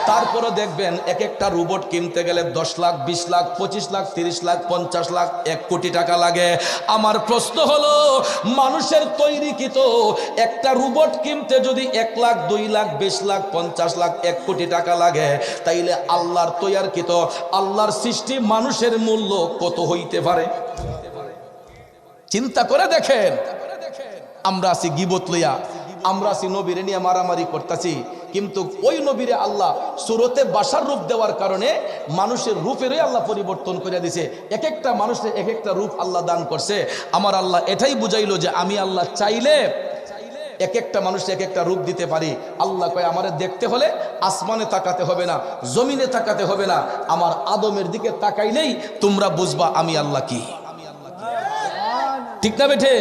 তারপরে দেখবেন এক একটা রোবট কিনতে গেলে 10 লাখ, 20 লাখ, 25 লাখ, 30 লাখ, 50 লাখ, 1 কোটি টাকা লাগে। আমার প্রশ্ন হলো, মানুষের তৈরিকৃত একটা রোবট কিনতে যদি 1 লাখ, 2 লাখ, 20 লাখ, 50 লাখ, 1 কোটি টাকা লাগে, তাইলে আল্লাহর তৈয়ারকৃত, আল্লাহর সৃষ্টি মানুষের মূল্য কত হইতে পারে? চিন্তা করে দেখেন। আমরা আছি গিবত লইয়া, আমরা আছি নবীরে নিয়ে মারামারি করতেছি, কিন্তু ওই নবীরে আল্লাহ সুরতে বাসার রূপ দেওয়ার কারণে মানুষের রূপেরই আল্লাহ পরিবর্তন করে দিছে। এক একটা মানুষের এক একটা রূপ আল্লাহ দান করছে। আমার আল্লাহ এটাই বুঝাইলো যে আমি আল্লাহ চাইলে এক একটা মানুষকে এক একটা রূপ দিতে পারি। আল্লাহ কয়, আমারে দেখতে হলে আসমানে তাকাতে হবে না, জমিনে তাকাতে হবে না, আমার আদমের দিকে তাকাইলেই তোমরা বুঝবা আমি আল্লাহ কি। ঠিক না বেঠে?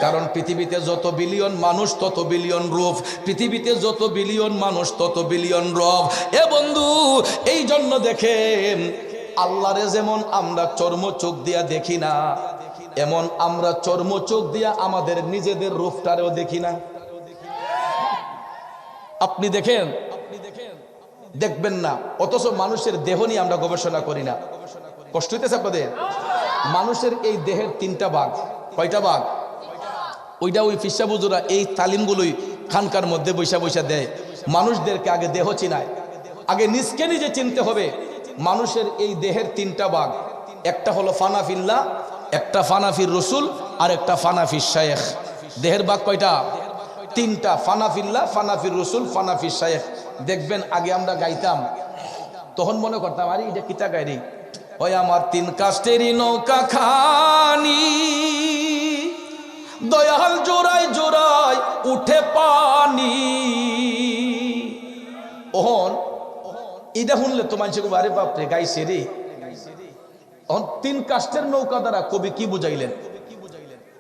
কারণ পৃথিবীতে যত বিলিয়ন মানুষ তত বিলিয়ন রূপ, পৃথিবীতে যত বিলিয়ন মানুষ তত বিলিয়ন রূপ। এ বন্ধু, এই জন্য দেখেন আল্লাহরে যেমন আমরা চর্ম চোখ দিয়া দেখি না, এমন আমরা চর্ম চোখ দিয়া আমাদের নিজেদের রূপটারেও দেখি না। আপনি দেখেন, দেখবেন না, অথচ মানুষের দেহ নিয়ে আমরা গবেষণা করি না। কষ্ট হইতেছে আপনাদের? মানুষের এই দেহের 3টা ভাগ। কয়টা ভাগ? ওইটা ওই ফিসা বুজুরা এই তালিমগুলোই খানকার মধ্যে বৈশা বৈশা দেয়। মানুষদেরকে আগে দেহ চিনায়, আগে নিজকে নিজে চিনতে হবে। মানুষের এই দেহের 3টা ভাগ, একটা হলো ফানাফিল্লাহ, একটা ফানাফির রসুল, আর একটা ফানাফির শায়েখ। দেহের ভাগ কয়টা? 3টা, ফানাফিল্লাহ, ফানাফির রসুল, ফানাফির শায়েখ। দেখবেন আগে আমরা গাইতাম, তখন মনে করতাম আরে এটা কিতা গাইরি, ওই আমার 3 কাষ্টেরই নৌকা খানি, দয়াল জোড়ায় জোড়ায় উঠে পানি। ওহন এটা শুনলে তো মানুষ আরে বাপরে গাইছে রে। 3 কাষ্টের নৌকা দ্বারা কবি কি বুঝাইলেন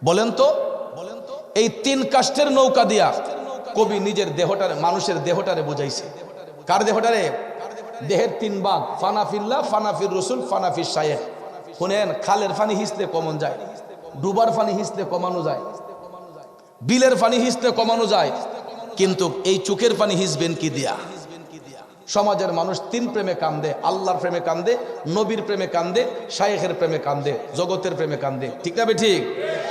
বলেন তো? এই 3 কাষ্টের নৌকা দিয়া কবি নিজের দেহটারে, মানুষের দেহটারে বুঝাইছে। কার দেহটারে? দেহের 3 ভাগ, ফানাফিল্লাহ, ফানাফির রসুল, ফানাফির শায়েখ। শুনেন, খালের পানি হিসলে কমন যায়, ডুবার পানি হিসলে কমানো যায়, বিলের পানি হিসলে কমানো যায়, কিন্তু এই চোখের পানি হিসবেন কি দিয়া? সমাজের মানুষ 3 প্রেমে কান্দে, আল্লাহর প্রেমে কান্দে, নবীর প্রেমে কান্দে, শায়েখের প্রেমে কান্দে, জগতের প্রেমে কান্দে। ঠিক না বে ঠিক?